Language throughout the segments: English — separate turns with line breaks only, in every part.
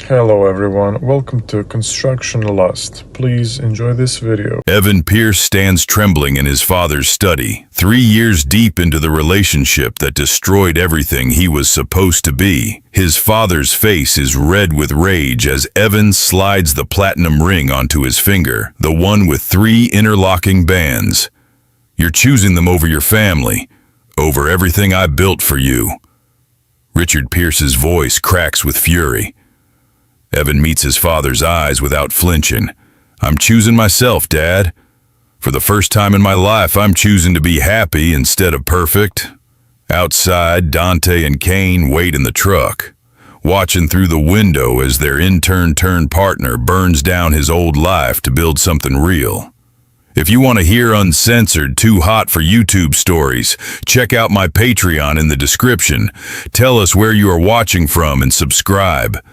Hello everyone, welcome to Construction Lust. Please enjoy this video.
Evan Pierce stands trembling in his father's study, 3 years deep into the relationship that destroyed everything he was supposed to be. His father's face is red with rage as Evan slides the platinum ring onto his finger, the one with 3 interlocking bands. You're choosing them over your family, over everything I built for you. Richard Pierce's voice cracks with fury. Evan meets his father's eyes without flinching. I'm choosing myself, Dad. For the first time in my life, I'm choosing to be happy instead of perfect. Outside, Dante and Kane wait in the truck, watching through the window as their intern-turned-partner burns down his old life to build something real. If you want to hear uncensored, too hot for YouTube stories, check out my Patreon in the description. Tell us where you are watching from and subscribe.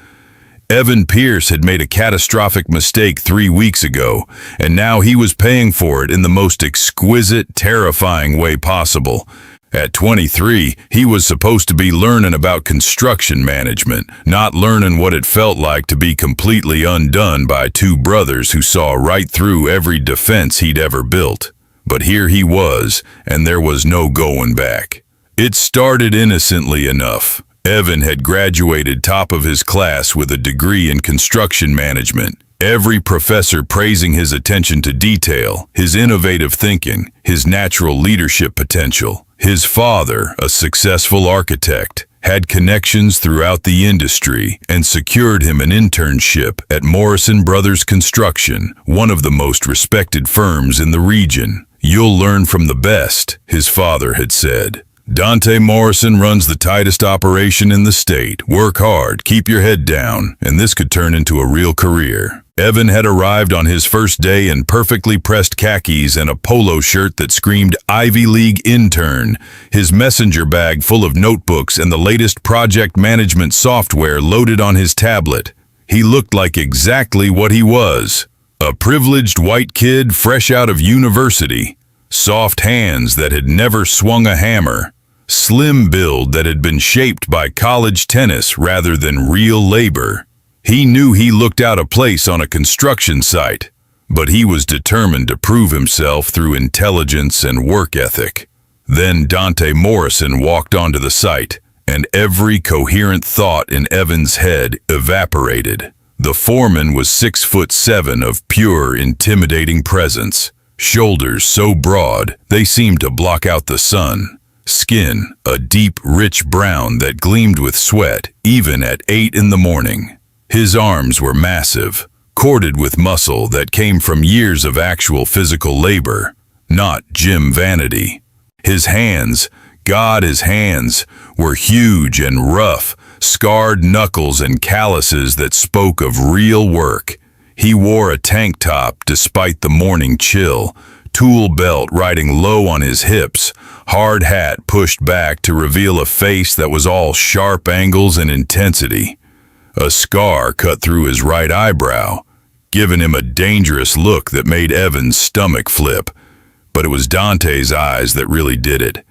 Evan Pierce had made a catastrophic mistake 3 weeks ago, and now he was paying for it in the most exquisite, terrifying way possible. At 23, he was supposed to be learning about construction management, not learning what it felt like to be completely undone by 2 brothers who saw right through every defense he'd ever built. But here he was, and there was no going back. It started innocently enough. Evan had graduated top of his class with a degree in construction management. Every professor praising his attention to detail, his innovative thinking, his natural leadership potential. His father, a successful architect, had connections throughout the industry and secured him an internship at Morrison Brothers Construction, one of the most respected firms in the region. You'll learn from the best, his father had said. Dante Morrison runs the tightest operation in the state. Work hard, keep your head down, and this could turn into a real career. Evan had arrived on his first day in perfectly pressed khakis and a polo shirt that screamed Ivy League intern, his messenger bag full of notebooks and the latest project management software loaded on his tablet. He looked like exactly what he was, a privileged white kid fresh out of university. Soft hands that had never swung a hammer. Slim build that had been shaped by college tennis rather than real labor. He knew he looked out of place on a construction site, but he was determined to prove himself through intelligence and work ethic. Then Dante Morrison walked onto the site, and every coherent thought in Evan's head evaporated. The foreman was 6'7" of pure, intimidating presence. Shoulders so broad, they seemed to block out the sun. Skin, a deep, rich brown that gleamed with sweat, even at 8 in the morning. His arms were massive, corded with muscle that came from years of actual physical labor, not gym vanity. His hands, God, his hands, were huge and rough, scarred knuckles and calluses that spoke of real work. He wore a tank top despite the morning chill, tool belt riding low on his hips, hard hat pushed back to reveal a face that was all sharp angles and intensity. A scar cut through his right eyebrow, giving him a dangerous look that made Evan's stomach flip. But it was Dante's eyes that really did it.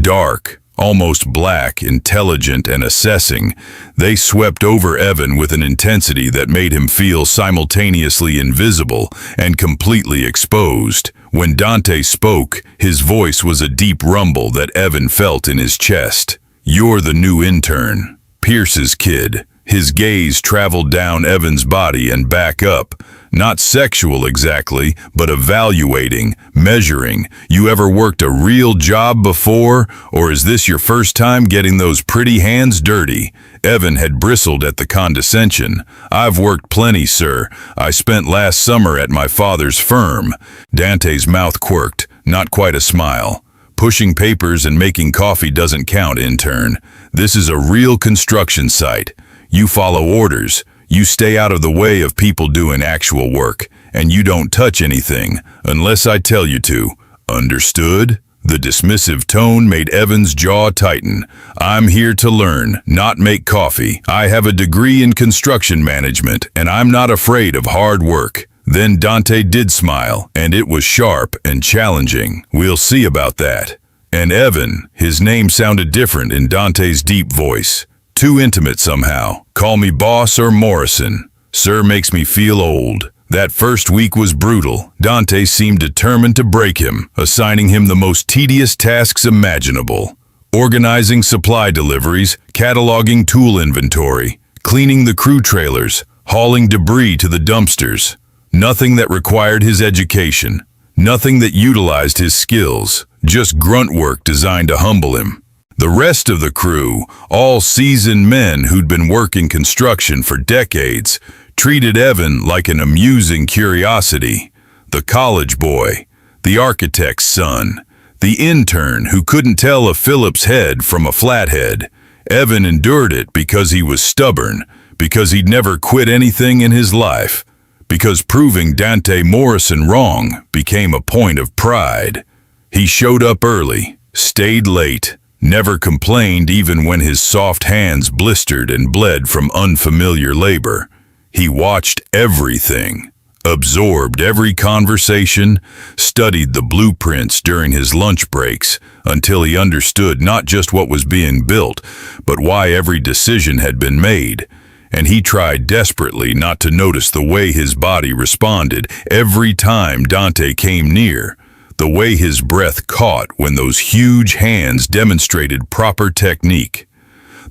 Dark, almost black, intelligent, and assessing, they swept over Evan with an intensity that made him feel simultaneously invisible and completely exposed. When Dante spoke, his voice was a deep rumble that Evan felt in his chest. You're the new intern, Pierce's kid. His gaze traveled down Evan's body and back up. Not sexual exactly, but evaluating, measuring. You ever worked a real job before, or is this your first time getting those pretty hands dirty? Evan had bristled at the condescension. I've worked plenty, sir. I spent last summer at my father's firm. Dante's mouth quirked, not quite a smile. Pushing papers and making coffee doesn't count, intern. This is a real construction site. You follow orders. You stay out of the way of people doing actual work, and you don't touch anything unless I tell you to. Understood? The dismissive tone made Evan's jaw tighten. I'm here to learn, not make coffee. I have a degree in construction management, and I'm not afraid of hard work. Then Dante did smile, and it was sharp and challenging. We'll see about that. And Evan, his name sounded different in Dante's deep voice. too intimate somehow. Call me boss or Morrison. Sir makes me feel old. That first week was brutal. Dante seemed determined to break him, assigning him the most tedious tasks imaginable. Organizing supply deliveries, cataloging tool inventory, cleaning the crew trailers, hauling debris to the dumpsters. Nothing that required his education. Nothing that utilized his skills. Just grunt work designed to humble him. The rest of the crew, all seasoned men who'd been working construction for decades, treated Evan like an amusing curiosity. The college boy, the architect's son, the intern who couldn't tell a Phillips head from a flathead. Evan endured it because he was stubborn, because he'd never quit anything in his life, because proving Dante Morrison wrong became a point of pride. He showed up early, stayed late, never complained even when his soft hands blistered and bled from unfamiliar labor. He watched everything, absorbed every conversation, studied the blueprints during his lunch breaks until he understood not just what was being built, but why every decision had been made. And he tried desperately not to notice the way his body responded every time Dante came near, the way his breath caught when those huge hands demonstrated proper technique,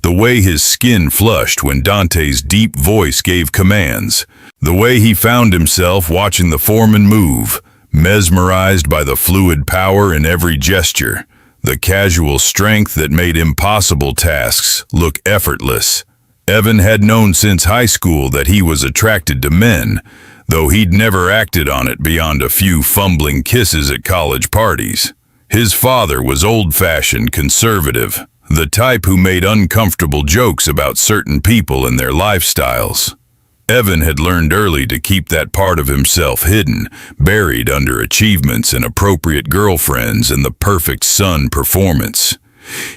the way his skin flushed when Dante's deep voice gave commands, the way he found himself watching the foreman move, mesmerized by the fluid power in every gesture, the casual strength that made impossible tasks look effortless. Evan had known since high school that he was attracted to men, though he'd never acted on it beyond a few fumbling kisses at college parties. His father was old-fashioned conservative, the type who made uncomfortable jokes about certain people and their lifestyles. Evan had learned early to keep that part of himself hidden, buried under achievements and appropriate girlfriends and the perfect son performance.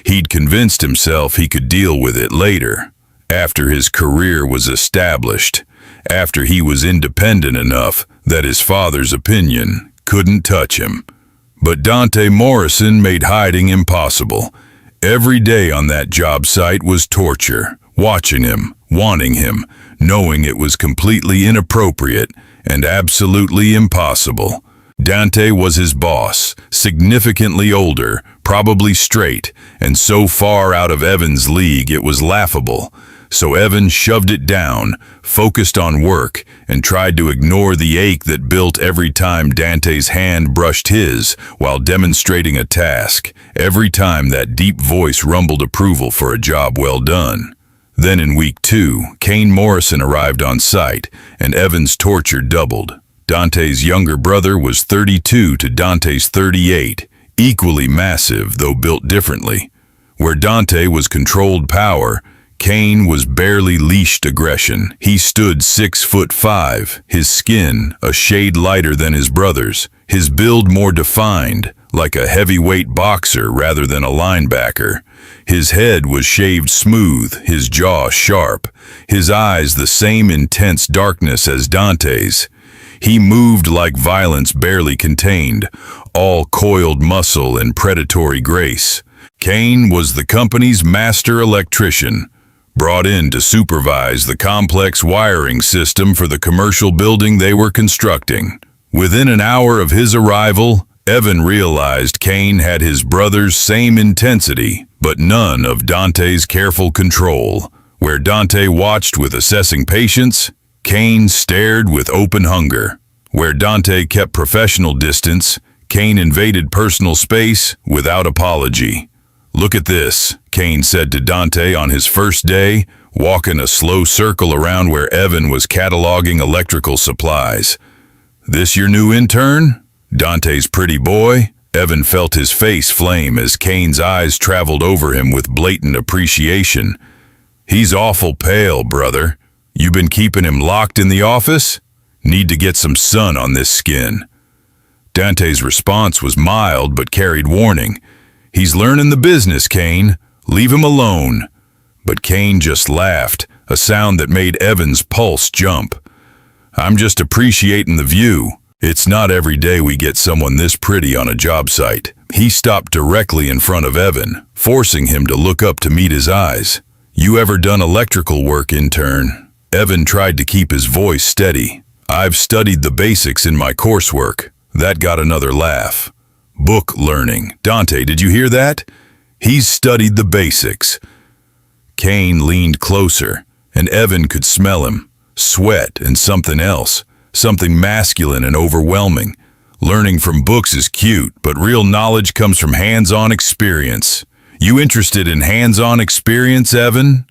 He'd convinced himself he could deal with it later, after his career was established, after he was independent enough that his father's opinion couldn't touch him. But Dante Morrison made hiding impossible. Every day on that job site was torture, watching him, wanting him, knowing it was completely inappropriate and absolutely impossible. Dante was his boss, significantly older, probably straight, and so far out of Evan's league it was laughable. So Evan shoved it down, focused on work, and tried to ignore the ache that built every time Dante's hand brushed his while demonstrating a task, every time that deep voice rumbled approval for a job well done. Then in week 2, Kane Morrison arrived on site, and Evan's torture doubled. Dante's younger brother was 32 to Dante's 38, equally massive though built differently. Where Dante was controlled power, Kane was barely leashed aggression. He stood 6'5", his skin a shade lighter than his brother's, his build more defined, like a heavyweight boxer rather than a linebacker. His head was shaved smooth, his jaw sharp, his eyes the same intense darkness as Dante's. He moved like violence barely contained, all coiled muscle and predatory grace. Kane was the company's master electrician, brought in to supervise the complex wiring system for the commercial building they were constructing. Within an hour of his arrival, Evan realized Kane had his brother's same intensity, but none of Dante's careful control. Where Dante watched with assessing patience, Kane stared with open hunger. Where Dante kept professional distance, Kane invaded personal space without apology. "Look at this," Kane said to Dante on his first day, walking a slow circle around where Evan was cataloging electrical supplies. "This your new intern? Dante's pretty boy?" Evan felt his face flame as Kane's eyes traveled over him with blatant appreciation. "He's awful pale, brother. You been keeping him locked in the office? Need to get some sun on this skin." Dante's response was mild but carried warning. "He's learning the business, Kane. Leave him alone." But Kane just laughed, a sound that made Evan's pulse jump. "I'm just appreciating the view. It's not every day we get someone this pretty on a job site." He stopped directly in front of Evan, forcing him to look up to meet his eyes. You ever done electrical work, intern? Evan tried to keep his voice steady. I've studied the basics in my coursework. That got another laugh. Book learning. Dante, did you hear that? He's studied the basics. Kane leaned closer, and Evan could smell him. Sweat and something else. Something masculine and overwhelming. Learning from books is cute, but real knowledge comes from hands-on experience. You interested in hands-on experience, Evan?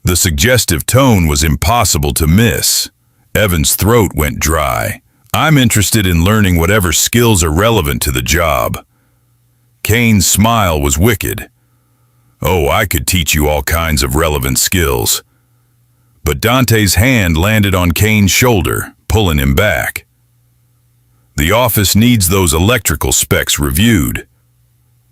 The suggestive tone was impossible to miss. Evan's throat went dry. I'm interested in learning whatever skills are relevant to the job. Kane's smile was wicked. Oh, I could teach you all kinds of relevant skills. But Dante's hand landed on Kane's shoulder, pulling him back. The office needs those electrical specs reviewed.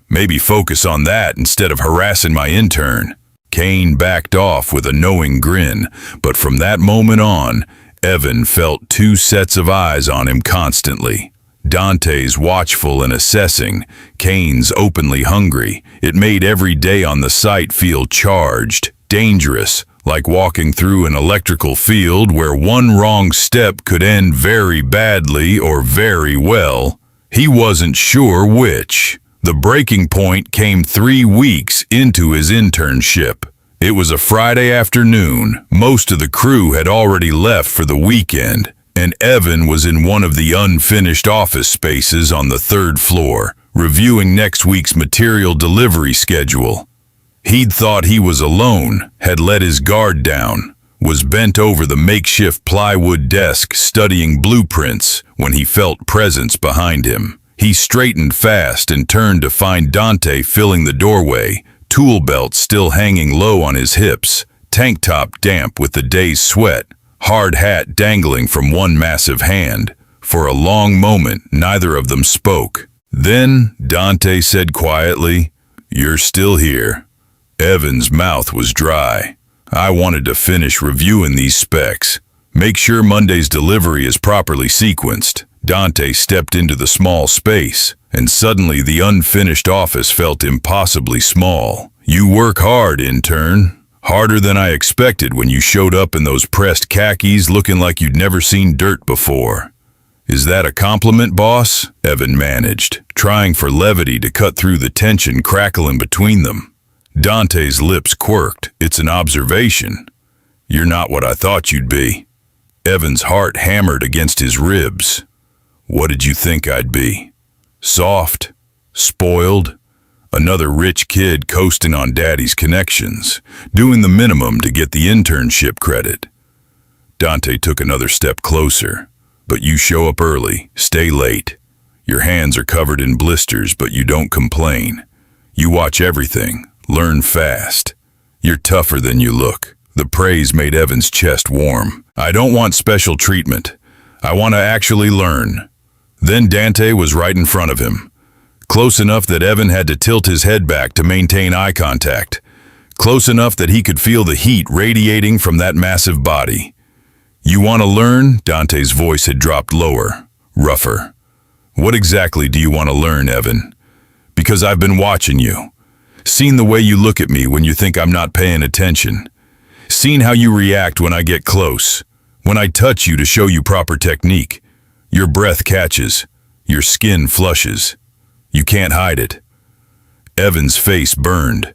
Maybe focus on that instead of harassing my intern. Kane backed off with a knowing grin, but from that moment on, Evan felt two sets of eyes on him constantly. Dante's watchful and assessing, Kane's openly hungry. It made every day on the site feel charged, dangerous, like walking through an electrical field where one wrong step could end very badly or very well. He wasn't sure which. The breaking point came 3 weeks into his internship. It was a Friday afternoon. Most of the crew had already left for the weekend, and Evan was in one of the unfinished office spaces on the 3rd floor, reviewing next week's material delivery schedule. He'd thought he was alone, had let his guard down, was bent over the makeshift plywood desk studying blueprints when he felt presence behind him. He straightened fast and turned to find Dante filling the doorway, tool belt still hanging low on his hips, tank top damp with the day's sweat, hard hat dangling from one massive hand. For a long moment, neither of them spoke. Then Dante said quietly, "You're still here." Evan's mouth was dry. "I wanted to finish reviewing these specs. Make sure Monday's delivery is properly sequenced." Dante stepped into the small space, and suddenly the unfinished office felt impossibly small. "You work hard, intern. Harder than I expected when you showed up in those pressed khakis looking like you'd never seen dirt before." "Is that a compliment, boss?" Evan managed, trying for levity to cut through the tension crackling between them. Dante's lips quirked. "It's an observation. You're not what I thought you'd be." Evan's heart hammered against his ribs. "What did you think I'd be? Soft? Spoiled? Another rich kid coasting on daddy's connections, doing the minimum to get the internship credit?" Dante took another step closer. "But you show up early, stay late. Your hands are covered in blisters, but you don't complain. You watch everything, learn fast. You're tougher than you look." The praise made Evan's chest warm. "I don't want special treatment. I want to actually learn." Then Dante was right in front of him. Close enough that Evan had to tilt his head back to maintain eye contact. Close enough that he could feel the heat radiating from that massive body. "You want to learn?" Dante's voice had dropped lower, rougher. "What exactly do you want to learn, Evan? Because I've been watching you. Seen the way you look at me when you think I'm not paying attention. Seen how you react when I get close. When I touch you to show you proper technique. Your breath catches. Your skin flushes. You can't hide it." Evan's face burned.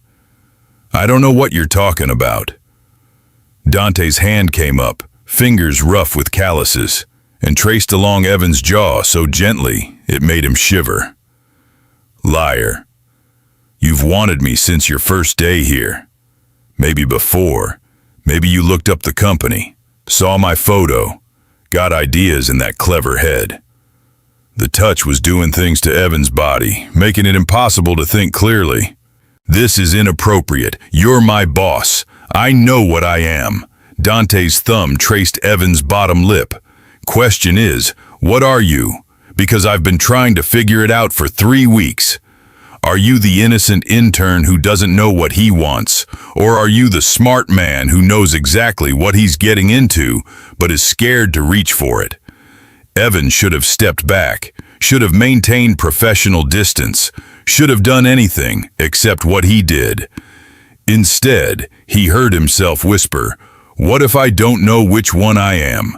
"I don't know what you're talking about." Dante's hand came up, fingers rough with calluses, and traced along Evan's jaw so gently it made him shiver. "Liar. You've wanted me since your first day here. Maybe before. Maybe you looked up the company, saw my photo, got ideas in that clever head." The touch was doing things to Evan's body, making it impossible to think clearly. "This is inappropriate. You're my boss. I know what I am." Dante's thumb traced Evan's bottom lip. "Question is, what are you? Because I've been trying to figure it out for 3 weeks. Are you the innocent intern who doesn't know what he wants? Or are you the smart man who knows exactly what he's getting into, but is scared to reach for it?" Evan should have stepped back, should have maintained professional distance, should have done anything except what he did. Instead, he heard himself whisper, "What if I don't know which one I am?"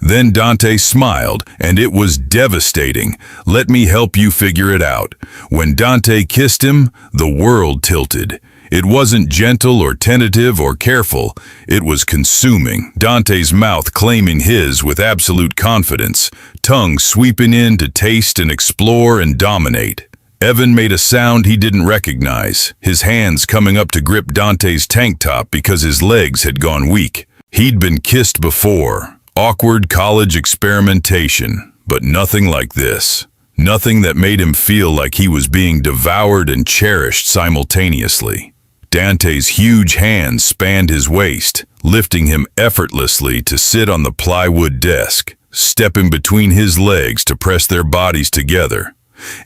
Then Dante smiled, and it was devastating. "Let me help you figure it out." When Dante kissed him, the world tilted. It wasn't gentle or tentative or careful. It was consuming, Dante's mouth claiming his with absolute confidence, tongue sweeping in to taste and explore and dominate. Evan made a sound he didn't recognize, his hands coming up to grip Dante's tank top because his legs had gone weak. He'd been kissed before. Awkward college experimentation, but nothing like this. Nothing that made him feel like he was being devoured and cherished simultaneously. Dante's huge hands spanned his waist, lifting him effortlessly to sit on the plywood desk, stepping between his legs to press their bodies together.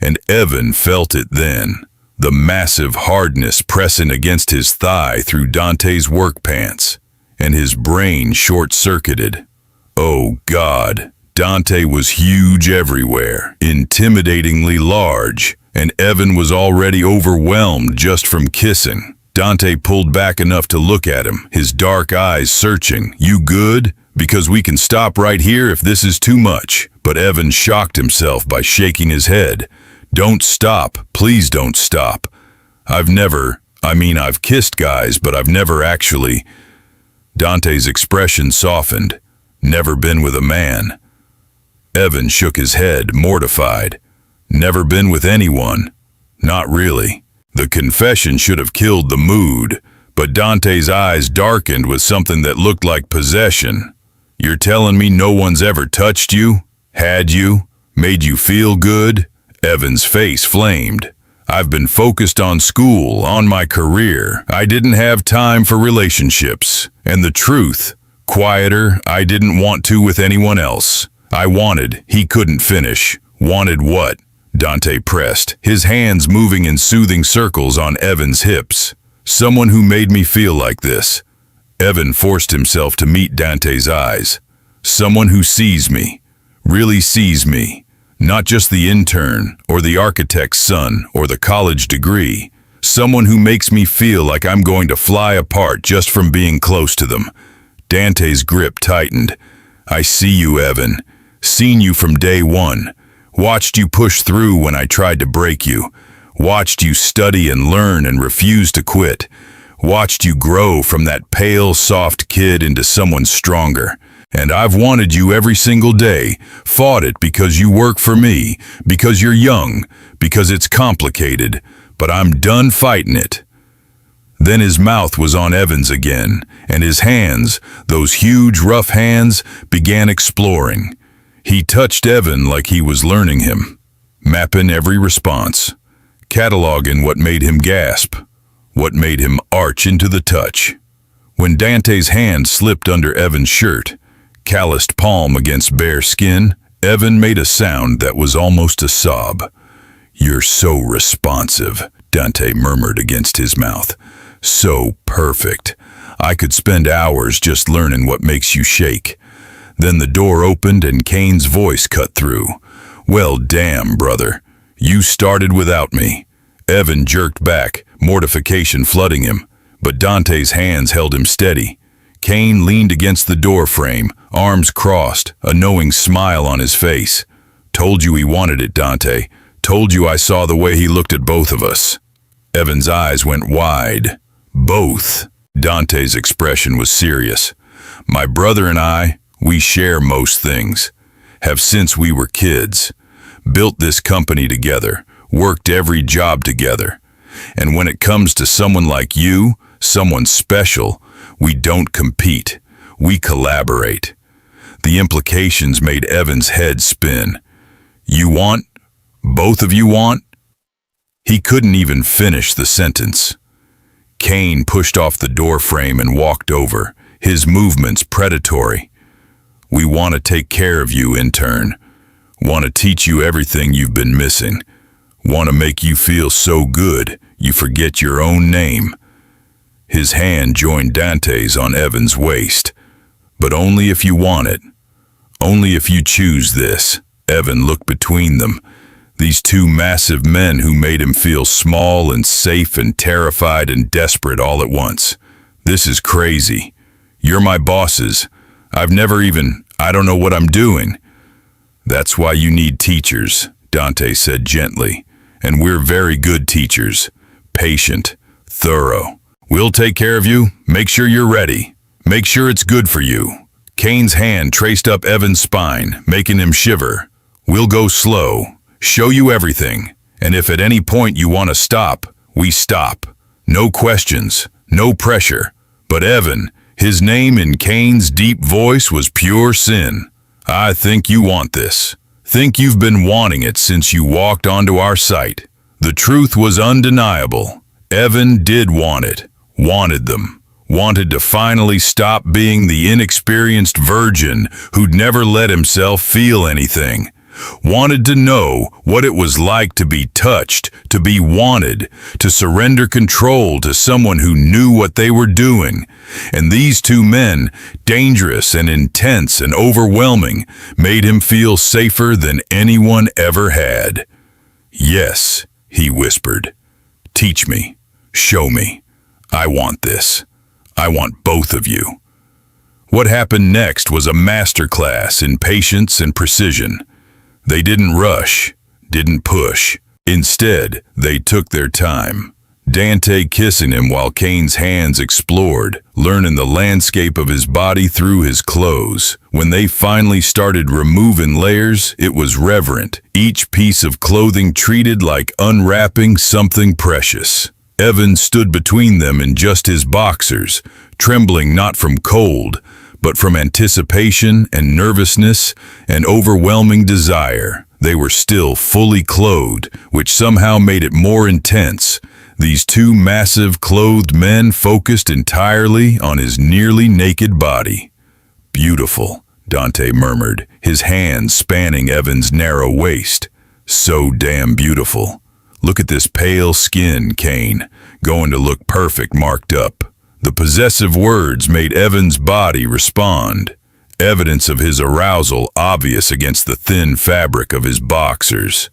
And Evan felt it then, the massive hardness pressing against his thigh through Dante's work pants, and his brain short-circuited. Oh God, Dante was huge everywhere, intimidatingly large, and Evan was already overwhelmed just from kissing. Dante pulled back enough to look at him, his dark eyes searching. "You good? Because we can stop right here if this is too much." But Evan shocked himself by shaking his head. "Don't stop. Please don't stop. I've kissed guys, but I've never actually..." Dante's expression softened. "Never been with a man." Evan shook his head, mortified. "Never been with anyone. Not really." The confession should have killed the mood, but Dante's eyes darkened with something that looked like possession. "You're telling me no one's ever touched you? Had you? Made you feel good?" Evan's face flamed. "I've been focused on school, on my career. I didn't have time for relationships. And the truth, quieter, I didn't want to with anyone else. I wanted," he couldn't finish. "Wanted what?" Dante pressed, his hands moving in soothing circles on Evan's hips. "Someone who made me feel like this." Evan forced himself to meet Dante's eyes. "Someone who sees me, really sees me. Not just the intern, or the architect's son, or the college degree. Someone who makes me feel like I'm going to fly apart just from being close to them." Dante's grip tightened. "I see you, Evan. Seen you from day one. Watched you push through when I tried to break you. Watched you study and learn and refuse to quit. Watched you grow from that pale, soft kid into someone stronger. And I've wanted you every single day, fought it because you work for me, because you're young, because it's complicated, but I'm done fighting it." Then his mouth was on Evan's again, and his hands, those huge, rough hands, began exploring. He touched Evan like he was learning him, mapping every response, cataloging what made him gasp, what made him arch into the touch. When Dante's hand slipped under Evan's shirt, calloused palm against bare skin, Evan made a sound that was almost a sob. "You're so responsive," Dante murmured against his mouth. "So perfect. I could spend hours just learning what makes you shake." Then the door opened and Kane's voice cut through. "Well, damn, brother. You started without me." Evan jerked back, mortification flooding him, but Dante's hands held him steady. Kane leaned against the door frame, arms crossed, a knowing smile on his face. "Told you he wanted it, Dante. Told you I saw the way he looked at both of us." Evan's eyes went wide. "Both." Dante's expression was serious. "My brother and I, we share most things. Have since we were kids. Built this company together. Worked every job together. And when it comes to someone like you, someone special, we don't compete. We collaborate." The implications made Evan's head spin. "You want? Both of you want?" He couldn't even finish the sentence. Kane pushed off the door frame and walked over, his movements predatory. "We want to take care of you, intern. Want to teach you everything you've been missing. Want to make you feel so good you forget your own name." His hand joined Dante's on Evan's waist. "But only if you want it. Only if you choose this." Evan looked between them. These two massive men who made him feel small and safe and terrified and desperate all at once. This is crazy. You're my bosses. I don't know what I'm doing. That's why you need teachers, Dante said gently. And we're very good teachers. Patient, thorough. We'll take care of you. Make sure you're ready. Make sure it's good for you. Kane's hand traced up Evan's spine, making him shiver. We'll go slow, show you everything, and if at any point you want to stop, we stop. No questions, no pressure. But Evan, his name in Kane's deep voice was pure sin. I think you want this. Think you've been wanting it since you walked onto our site. The truth was undeniable. Evan did want it, wanted them. Wanted to finally stop being the inexperienced virgin who'd never let himself feel anything. Wanted to know what it was like to be touched, to be wanted, to surrender control to someone who knew what they were doing. And these two men, dangerous and intense and overwhelming, made him feel safer than anyone ever had. Yes, he whispered. Teach me. Show me. I want this. I want both of you. What happened next was a masterclass in patience and precision. They didn't rush, didn't push. Instead, they took their time. Dante kissing him while Kane's hands explored, learning the landscape of his body through his clothes. When they finally started removing layers, it was reverent, each piece of clothing treated like unwrapping something precious. Evan stood between them in just his boxers, trembling not from cold, but from anticipation and nervousness and overwhelming desire. They were still fully clothed, which somehow made it more intense. These two massive clothed men focused entirely on his nearly naked body. Beautiful, Dante murmured, his hands spanning Evan's narrow waist. So damn beautiful. Look at this pale skin, Kane, going to look perfect marked up. The possessive words made Evan's body respond, evidence of his arousal obvious against the thin fabric of his boxers.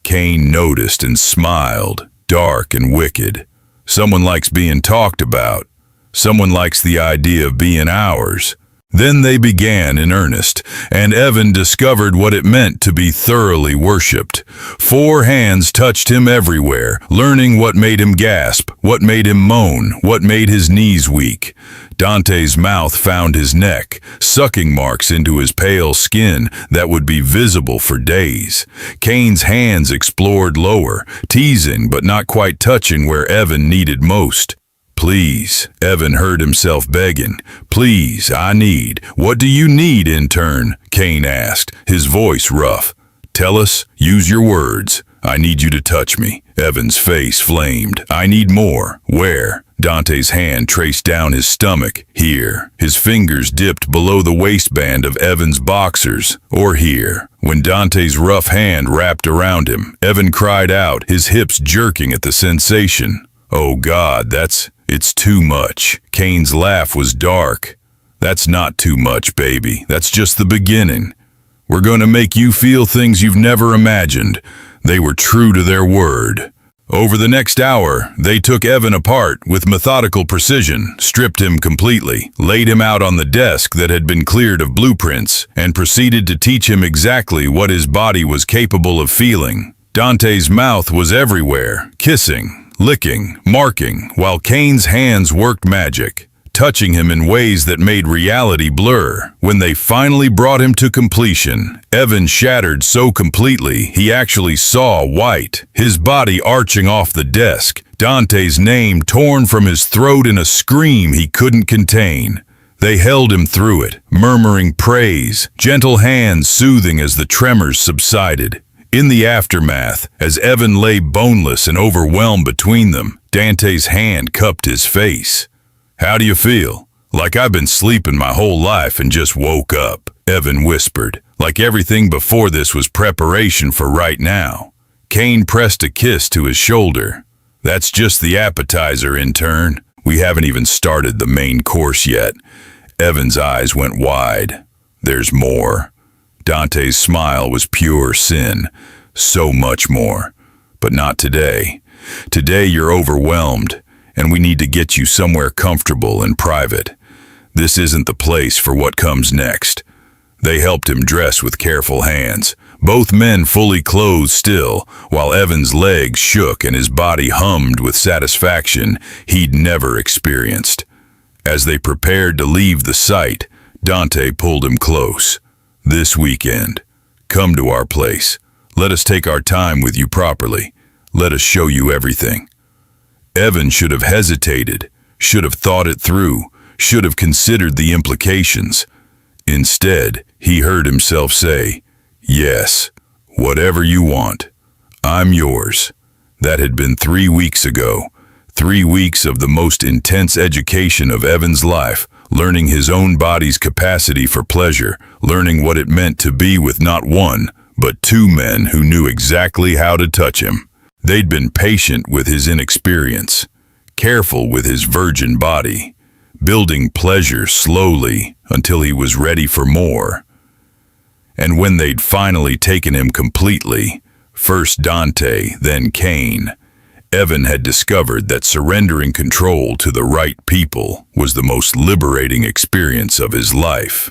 Kane noticed and smiled, dark and wicked. Someone likes being talked about. Someone likes the idea of being ours. Then they began in earnest, and Evan discovered what it meant to be thoroughly worshipped. 4 hands touched him everywhere, learning what made him gasp, what made him moan, what made his knees weak. Dante's mouth found his neck, sucking marks into his pale skin that would be visible for days. Kane's hands explored lower, teasing but not quite touching where Evan needed most. Please, Evan heard himself begging. Please, I need. What do you need, intern? Kane asked, his voice rough. Tell us, use your words. I need you to touch me. Evan's face flamed. I need more. Where? Dante's hand traced down his stomach. Here. His fingers dipped below the waistband of Evan's boxers. Or here. When Dante's rough hand wrapped around him, Evan cried out, his hips jerking at the sensation. Oh God, it's too much. Kane's laugh was dark. That's not too much, baby. That's just the beginning. We're going to make you feel things you've never imagined. They were true to their word. Over the next hour, they took Evan apart with methodical precision, stripped him completely, laid him out on the desk that had been cleared of blueprints, and proceeded to teach him exactly what his body was capable of feeling. Dante's mouth was everywhere, kissing, licking, marking, while Kane's hands worked magic, touching him in ways that made reality blur. When they finally brought him to completion, Evan shattered so completely he actually saw white, his body arching off the desk, Dante's name torn from his throat in a scream he couldn't contain. They held him through it, murmuring praise, gentle hands soothing as the tremors subsided. In the aftermath, as Evan lay boneless and overwhelmed between them, Dante's hand cupped his face. How do you feel? Like I've been sleeping my whole life and just woke up, Evan whispered, like everything before this was preparation for right now. Kane pressed a kiss to his shoulder. That's just the appetizer, intern. We haven't even started the main course yet. Evan's eyes went wide. There's more. Dante's smile was pure sin. so much more. But not today. Today you're overwhelmed, and we need to get you somewhere comfortable and private. This isn't the place for what comes next. They helped him dress with careful hands, both men fully clothed still, while Evan's legs shook and his body hummed with satisfaction he'd never experienced. As they prepared to leave the site, Dante pulled him close. "This weekend, come to our place. Let us take our time with you properly. Let us show you everything." Evan should have hesitated, should have thought it through, should have considered the implications. Instead, he heard himself say, "Yes, whatever you want. I'm yours." That had been 3 weeks ago. 3 weeks of the most intense education of Evan's life, learning his own body's capacity for pleasure, learning what it meant to be with not one, but 2 men who knew exactly how to touch him. They'd been patient with his inexperience, careful with his virgin body, building pleasure slowly until he was ready for more. And when they'd finally taken him completely, first Dante, then Cain, Evan had discovered that surrendering control to the right people was the most liberating experience of his life.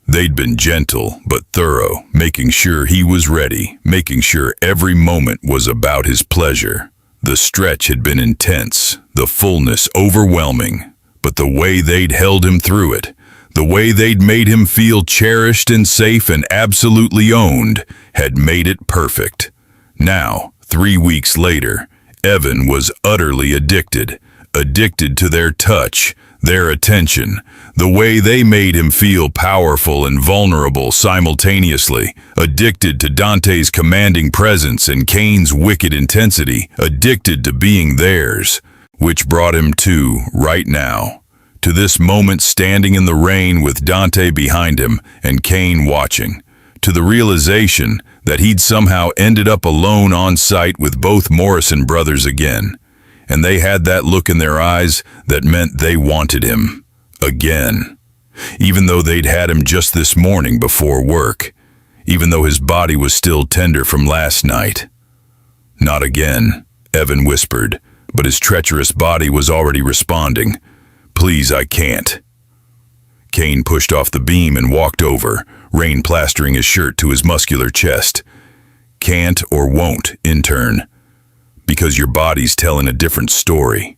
They'd been gentle but thorough, making sure he was ready, making sure every moment was about his pleasure. The stretch had been intense, the fullness overwhelming, but the way they'd held him through it, the way they'd made him feel cherished and safe and absolutely owned, had made it perfect. Now, 3 weeks later, Evan was utterly addicted to their touch, their attention, the way they made him feel powerful and vulnerable simultaneously, addicted to Dante's commanding presence and Cain's wicked intensity, addicted to being theirs, which brought him to, right now, to this moment standing in the rain with Dante behind him and Cain watching, to the realization that he'd somehow ended up alone on site with both Morrison brothers again. And they had that look in their eyes that meant they wanted him. Again. Even though they'd had him just this morning before work. Even though his body was still tender from last night. "Not again," Evan whispered, but his treacherous body was already responding. "Please, I can't." Cain pushed off the beam and walked over, rain plastering his shirt to his muscular chest. "Can't or won't, intern. Because your body's telling a different story."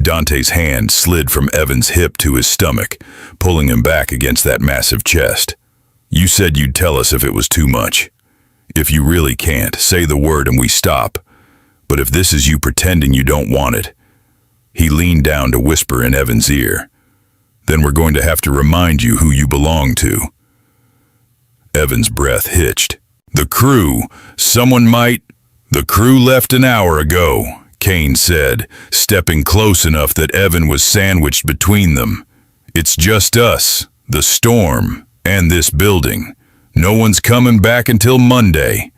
Dante's hand slid from Evan's hip to his stomach, pulling him back against that massive chest. "You said you'd tell us if it was too much. If you really can't, say the word and we stop. But if this is you pretending you don't want it..." He leaned down to whisper in Evan's ear. "Then we're going to have to remind you who you belong to." Evan's breath hitched. "The crew, someone might..." "The crew left an hour ago," Cain said, stepping close enough that Evan was sandwiched between them. "It's just us, the storm, and this building. No one's coming back until Monday."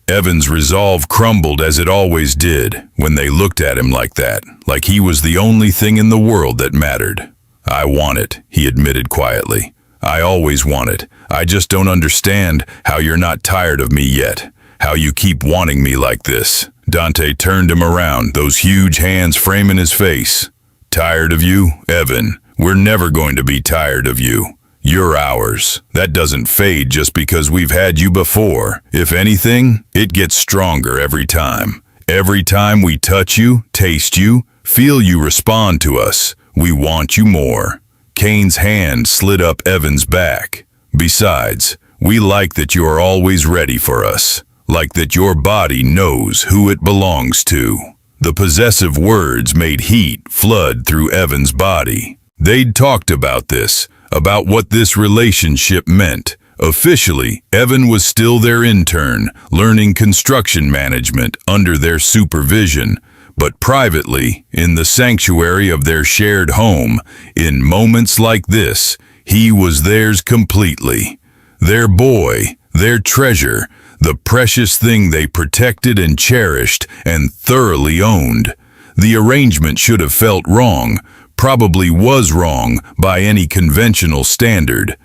Evan's resolve crumbled as it always did when they looked at him like that, like he was the only thing in the world that mattered. "I want it," he admitted quietly. "I always want it. I just don't understand how you're not tired of me yet. How you keep wanting me like this." Dante turned him around, those huge hands framing his face. "Tired of you, Evan? We're never going to be tired of you. You're ours. That doesn't fade just because we've had you before. If anything, it gets stronger every time. Every time we touch you, taste you, feel you respond to us, we want you more." Cain's hand slid up Evan's back. "Besides, we like that you're always ready for us. Like that your body knows who it belongs to." The possessive words made heat flood through Evan's body. They'd talked about this, about what this relationship meant. Officially, Evan was still their intern, learning construction management under their supervision. But privately, in the sanctuary of their shared home, in moments like this, he was theirs completely. Their boy, their treasure, the precious thing they protected and cherished and thoroughly owned. The arrangement should have felt wrong, probably was wrong by any conventional standard.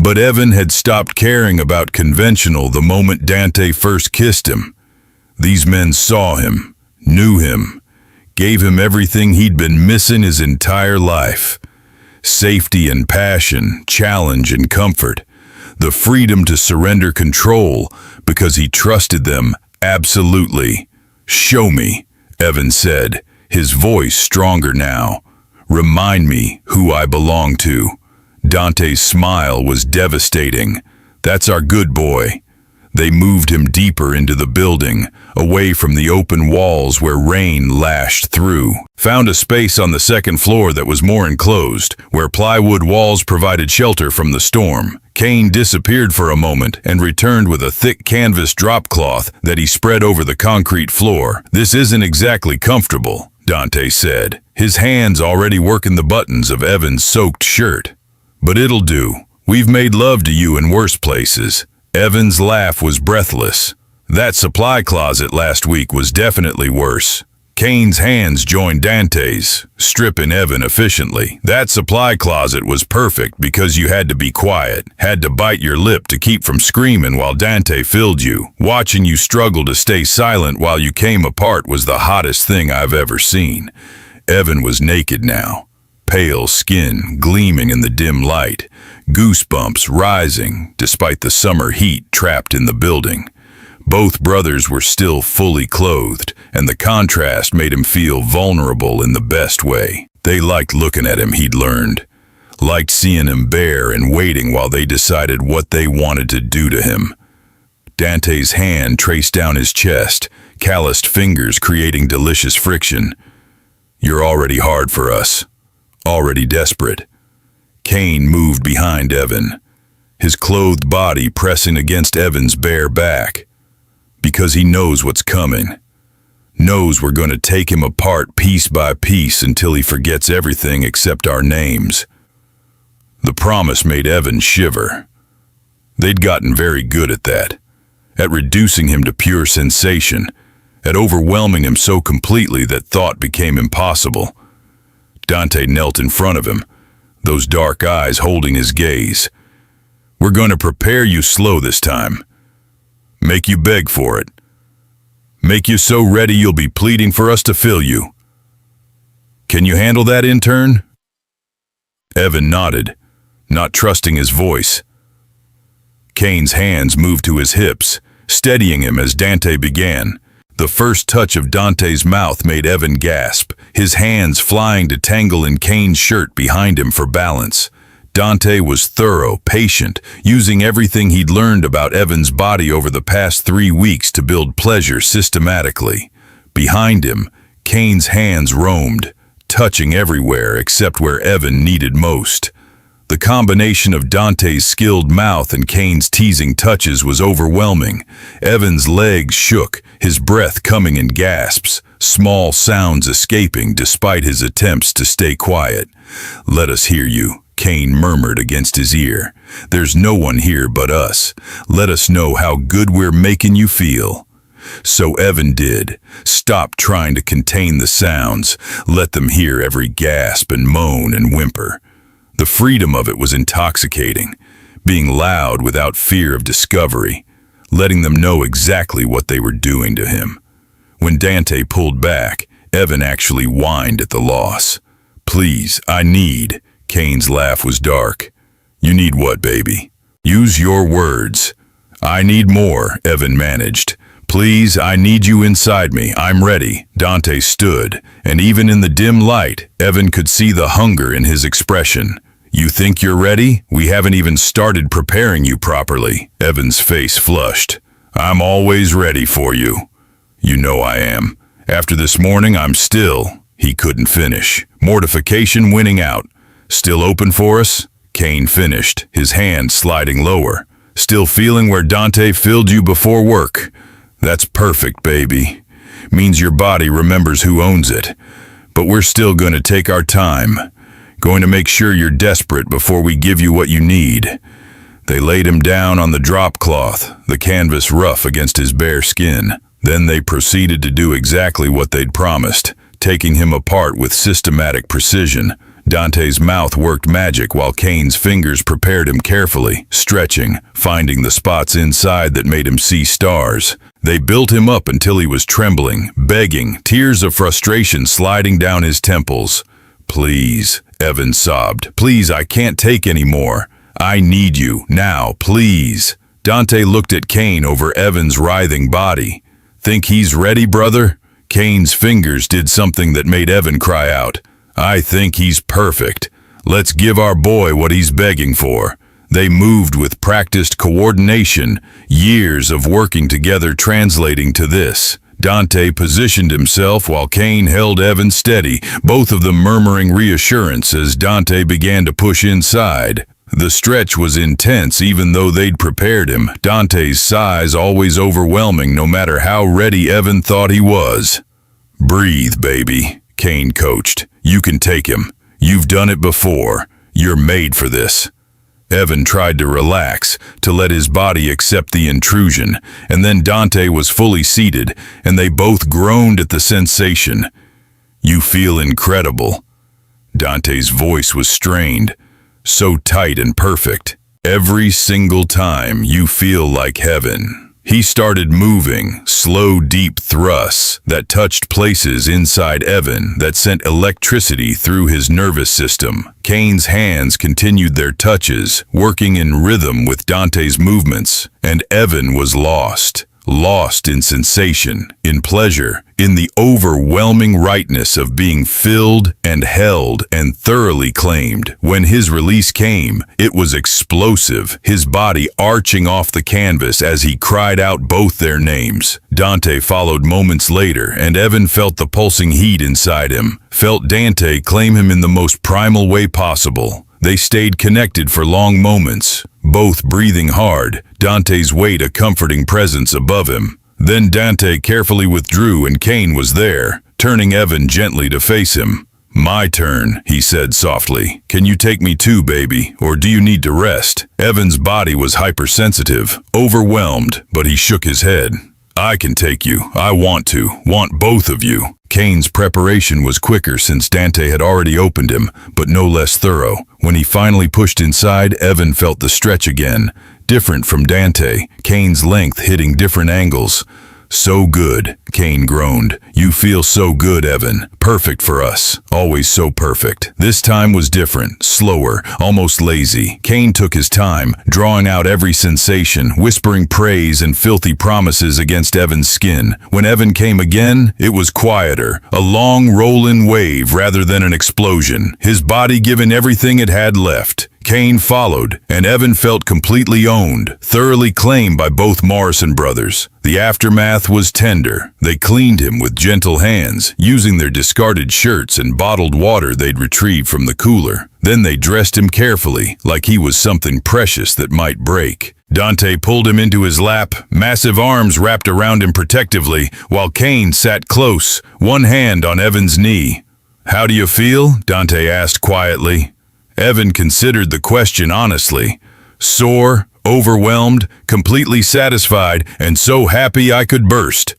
But Evan had stopped caring about conventional the moment Dante first kissed him. These men saw him, knew him, gave him everything he'd been missing his entire life. Safety and passion, challenge and comfort. The freedom to surrender control because he trusted them absolutely. "Show me," Evan said, his voice stronger now. "Remind me who I belong to." Dante's smile was devastating. "That's our good boy." They moved him deeper into the building, away from the open walls where rain lashed through. Found a space on the second floor that was more enclosed, where plywood walls provided shelter from the storm. Kane disappeared for a moment and returned with a thick canvas drop cloth that he spread over the concrete floor. "This isn't exactly comfortable," Dante said, his hands already working the buttons of Evan's soaked shirt. "But it'll do. We've made love to you in worse places." Evan's laugh was breathless. "That supply closet last week was definitely worse." Kane's hands joined Dante's, stripping Evan efficiently. "That supply closet was perfect because you had to be quiet, had to bite your lip to keep from screaming while Dante filled you. Watching you struggle to stay silent while you came apart was the hottest thing I've ever seen." Evan was naked now, pale skin gleaming in the dim light, goosebumps rising despite the summer heat trapped in the building. Both brothers were still fully clothed, and the contrast made him feel vulnerable in the best way. They liked looking at him, he'd learned. Liked seeing him bare and waiting while they decided what they wanted to do to him. Dante's hand traced down his chest, calloused fingers creating delicious friction. "You're already hard for us. Already desperate." Kane moved behind Evan, his clothed body pressing against Evan's bare back. "Because he knows what's coming. Knows we're going to take him apart piece by piece until he forgets everything except our names." The promise made Evan shiver. They'd gotten very good at that, at reducing him to pure sensation, at overwhelming him so completely that thought became impossible. Dante knelt in front of him, those dark eyes holding his gaze. "We're going to prepare you slow this time. Make you beg for it. Make you so ready you'll be pleading for us to fill you. Can you handle that, intern?" Evan nodded, not trusting his voice. Kane's hands moved to his hips, steadying him as Dante began. The first touch of Dante's mouth made Evan gasp, his hands flying to tangle in Kane's shirt behind him for balance. Dante was thorough, patient, using everything he'd learned about Evan's body over the past 3 weeks to build pleasure systematically. Behind him, Kane's hands roamed, touching everywhere except where Evan needed most. The combination of Dante's skilled mouth and Kane's teasing touches was overwhelming. Evan's legs shook, his breath coming in gasps, small sounds escaping despite his attempts to stay quiet. "Let us hear you," Kane murmured against his ear. "There's no one here but us. Let us know how good we're making you feel." So Evan did. Stopped trying to contain the sounds, let them hear every gasp and moan and whimper. The freedom of it was intoxicating, being loud without fear of discovery, letting them know exactly what they were doing to him. When Dante pulled back, Evan actually whined at the loss. "Please, I need." Kane's laugh was dark. "You need what, baby? Use your words." "I need more," Evan managed. "Please, I need you inside me. I'm ready." Dante stood, and even in the dim light, Evan could see the hunger in his expression. "You think you're ready? We haven't even started preparing you properly." Evan's face flushed. "I'm always ready for you." "You know I am. After this morning, I'm still..." He couldn't finish. Mortification winning out. "Still open for us?" Kane finished, his hand sliding lower. "Still feeling where Dante filled you before work?" "That's perfect, baby. Means your body remembers who owns it. But we're still going to take our time. Going to make sure you're desperate before we give you what you need." They laid him down on the drop cloth, the canvas rough against his bare skin. Then they proceeded to do exactly what they'd promised, taking him apart with systematic precision. Dante's mouth worked magic while Kane's fingers prepared him carefully, stretching, finding the spots inside that made him see stars. They built him up until he was trembling, begging, tears of frustration sliding down his temples. "Please," Evan sobbed. "Please, I can't take any more. I need you, now, please." Dante looked at Kane over Evan's writhing body. "Think he's ready, brother?" Kane's fingers did something that made Evan cry out. "I think he's perfect. Let's give our boy what he's begging for." They moved with practiced coordination, years of working together translating to this. Dante positioned himself while Kane held Evan steady, both of them murmuring reassurance as Dante began to push inside. The stretch was intense even though they'd prepared him, Dante's size always overwhelming no matter how ready Evan thought he was. "Breathe, baby," Kane coached. "You can take him. You've done it before. You're made for this." Evan tried to relax, to let his body accept the intrusion, and then Dante was fully seated, and they both groaned at the sensation. "You feel incredible." Dante's voice was strained, so tight and perfect. "Every single time you feel like heaven." He started moving, slow, deep thrusts that touched places inside Evan that sent electricity through his nervous system. Kane's hands continued their touches, working in rhythm with Dante's movements, and Evan was lost in sensation, in pleasure, in the overwhelming rightness of being filled and held and thoroughly claimed. When his release came, it was explosive, his body arching off the canvas as he cried out both their names. Dante followed moments later, and Evan felt the pulsing heat inside him, felt Dante claim him in the most primal way possible. They stayed connected for long moments, both breathing hard, Dante's weight a comforting presence above him. Then Dante carefully withdrew and Kane was there, turning Evan gently to face him. "My turn," he said softly. "Can you take me too, baby, or do you need to rest?" Evan's body was hypersensitive, overwhelmed, but he shook his head. "I can take you. I want both of you." Kane's preparation was quicker since Dante had already opened him, but no less thorough. When he finally pushed inside, Evan felt the stretch again. Different from Dante, Kane's length hitting different angles. "So good," Kane groaned. "You feel so good, Evan. Perfect for us. Always so perfect." This time was different, slower, almost lazy. Kane took his time, drawing out every sensation, whispering praise and filthy promises against Evan's skin. When Evan came again, it was quieter, a long roll-in wave rather than an explosion, his body given everything it had left. Kane followed, and Evan felt completely owned, thoroughly claimed by both Morrison brothers. The aftermath was tender. They cleaned him with gentle hands, using their discarded shirts and bottled water they'd retrieved from the cooler. Then they dressed him carefully, like he was something precious that might break. Dante pulled him into his lap, massive arms wrapped around him protectively, while Kane sat close, one hand on Evan's knee. "How do you feel?" Dante asked quietly. Evan considered the question honestly. "Sore, overwhelmed, completely satisfied, and so happy I could burst."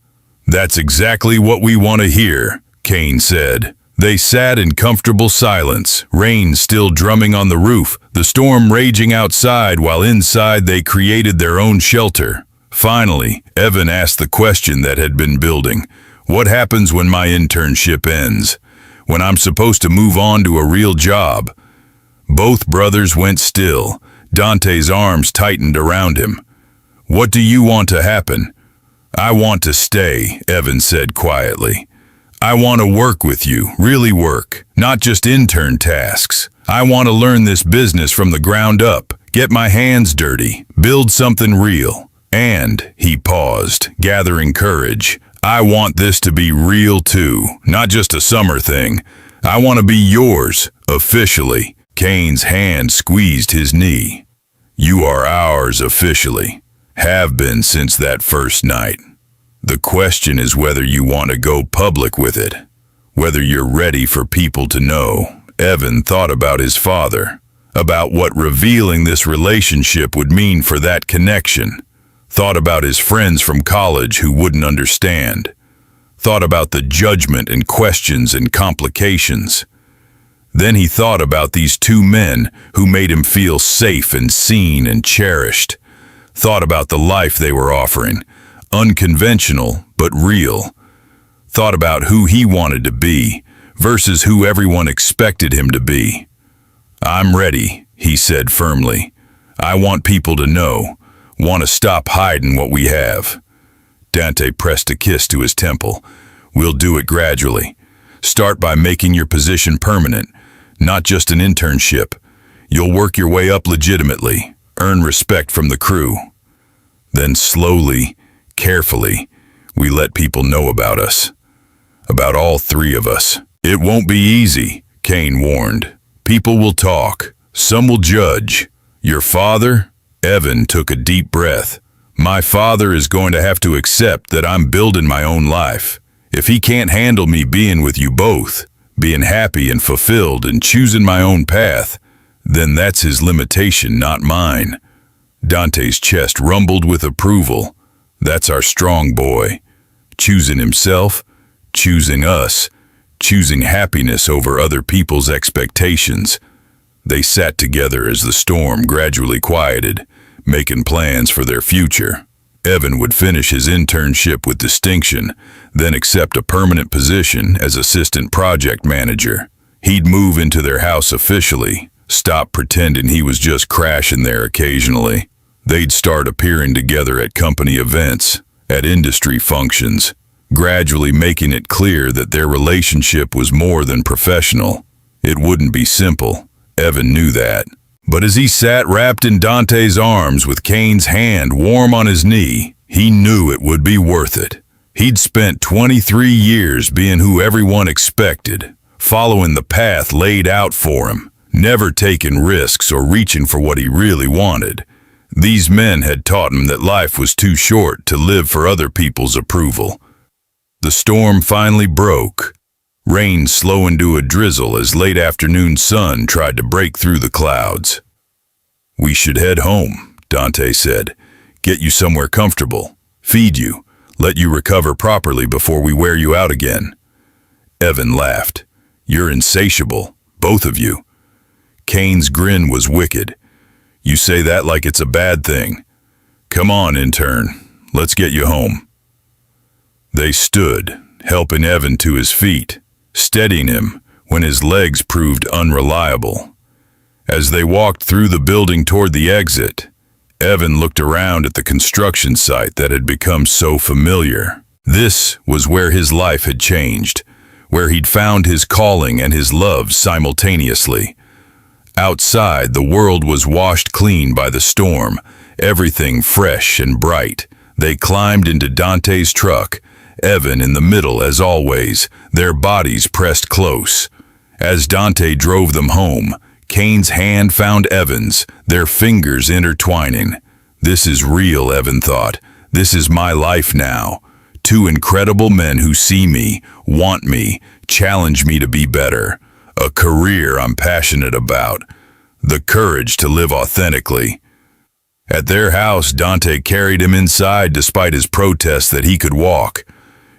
"That's exactly what we want to hear," Kane said. They sat in comfortable silence, rain still drumming on the roof, the storm raging outside while inside they created their own shelter. Finally, Evan asked the question that had been building. "What happens when my internship ends? When I'm supposed to move on to a real job?" Both brothers went still. Dante's arms tightened around him. "What do you want to happen?" "I want to stay," Evan said quietly. "I want to work with you, really work, not just intern tasks. I want to learn this business from the ground up, get my hands dirty, build something real. And," he paused, gathering courage, "I want this to be real too, not just a summer thing. I want to be yours, officially." Kane's hand squeezed his knee. "You are ours officially. Have been since that first night. The question is whether you want to go public with it, whether you're ready for people to know." Evan thought about his father, about what revealing this relationship would mean for that connection, thought about his friends from college who wouldn't understand, thought about the judgment and questions and complications. Then he thought about these two men who made him feel safe and seen and cherished. Thought about the life they were offering, unconventional but real. Thought about who he wanted to be versus who everyone expected him to be. "I'm ready," he said firmly. "I want people to know, want to stop hiding what we have." Dante pressed a kiss to his temple. "We'll do it gradually. Start by making your position permanent, not just an internship. You'll work your way up legitimately, earn respect from the crew. Then slowly, carefully, we let people know about us. About all three of us. It won't be easy," Kane warned. "People will talk. Some will judge. Your father?" Evan took a deep breath. "My father is going to have to accept that I'm building my own life. If he can't handle me being with you both, being happy and fulfilled and choosing my own path, then that's his limitation, not mine." Dante's chest rumbled with approval. "That's our strong boy. Choosing himself, choosing us, choosing happiness over other people's expectations." They sat together as the storm gradually quieted, making plans for their future. Evan would finish his internship with distinction, then accept a permanent position as assistant project manager. He'd move into their house officially, stop pretending he was just crashing there occasionally. They'd start appearing together at company events, at industry functions, gradually making it clear that their relationship was more than professional. It wouldn't be simple. Evan knew that. But as he sat wrapped in Dante's arms with Kane's hand warm on his knee, he knew it would be worth it. He'd spent 23 years being who everyone expected, following the path laid out for him, never taking risks or reaching for what he really wanted. These men had taught him that life was too short to live for other people's approval. The storm finally broke. Rain slowing to a drizzle as late afternoon sun tried to break through the clouds. "We should head home," Dante said. "Get you somewhere comfortable, feed you, let you recover properly before we wear you out again." Evan laughed. "You're insatiable, both of you." Kane's grin was wicked. "You say that like it's a bad thing. Come on, intern, let's get you home." They stood, helping Evan to his feet, steadying him when his legs proved unreliable. As they walked through the building toward the exit, Evan looked around at the construction site that had become so familiar. This was where his life had changed, where he'd found his calling and his love simultaneously. Outside, the world was washed clean by the storm, everything fresh and bright. They climbed into Dante's truck, Evan in the middle as always, their bodies pressed close. As Dante drove them home, Kane's hand found Evan's, their fingers intertwining. "This is real," Evan thought. "This is my life now. Two incredible men who see me, want me, challenge me to be better. A career I'm passionate about. The courage to live authentically." At their house, Dante carried him inside despite his protest that he could walk.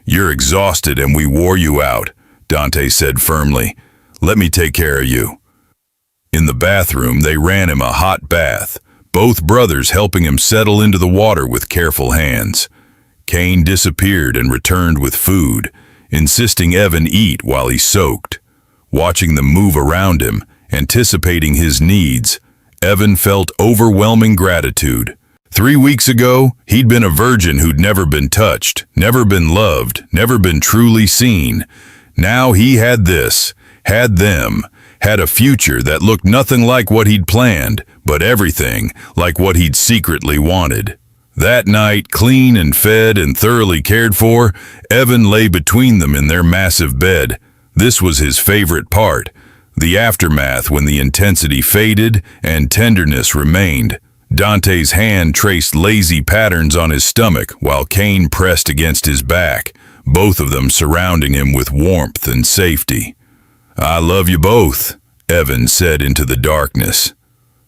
"You're exhausted and we wore you out," Dante said firmly. "Let me take care of you." In the bathroom, they ran him a hot bath, both brothers helping him settle into the water with careful hands. Kane disappeared and returned with food, insisting Evan eat while he soaked. Watching them move around him, anticipating his needs, Evan felt overwhelming gratitude. 3 weeks ago, he'd been a virgin who'd never been touched, never been loved, never been truly seen. Now he had this, had them, had a future that looked nothing like what he'd planned, but everything like what he'd secretly wanted. That night, clean and fed and thoroughly cared for, Evan lay between them in their massive bed. This was his favorite part, the aftermath when the intensity faded and tenderness remained. Dante's hand traced lazy patterns on his stomach while Kane pressed against his back, both of them surrounding him with warmth and safety. "I love you both," Evan said into the darkness.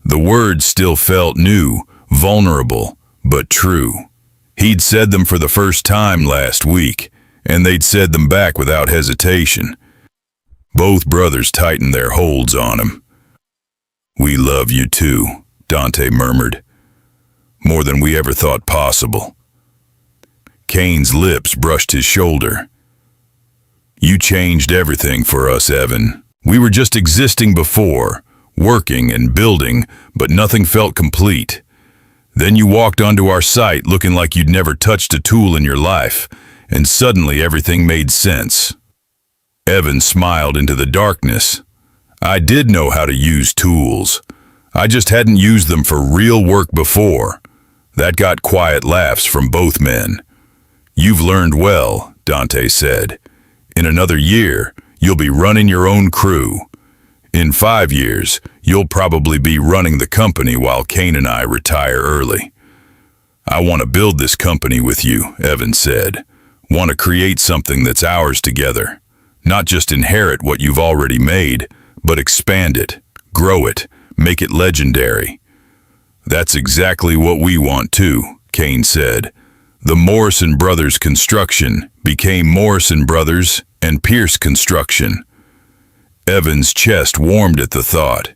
The words still felt new, vulnerable, but true. He'd said them for the first time last week, and they'd said them back without hesitation. Both brothers tightened their holds on him. "We love you too," Dante murmured. "More than we ever thought possible." Kane's lips brushed his shoulder. "You changed everything for us, Evan. We were just existing before, working and building, but nothing felt complete. Then you walked onto our site looking like you'd never touched a tool in your life, and suddenly everything made sense." Evan smiled into the darkness. "I did know how to use tools. I just hadn't used them for real work before." That got quiet laughs from both men. "You've learned well," Dante said. "In another year, you'll be running your own crew. In 5 years, you'll probably be running the company while Kane and I retire early." "I want to build this company with you," Evan said. "Want to create something that's ours together. Not just inherit what you've already made, but expand it, grow it, make it legendary." "That's exactly what we want too," Kane said. The Morrison Brothers Construction became Morrison Brothers and Pierce Construction. Evan's chest warmed at the thought.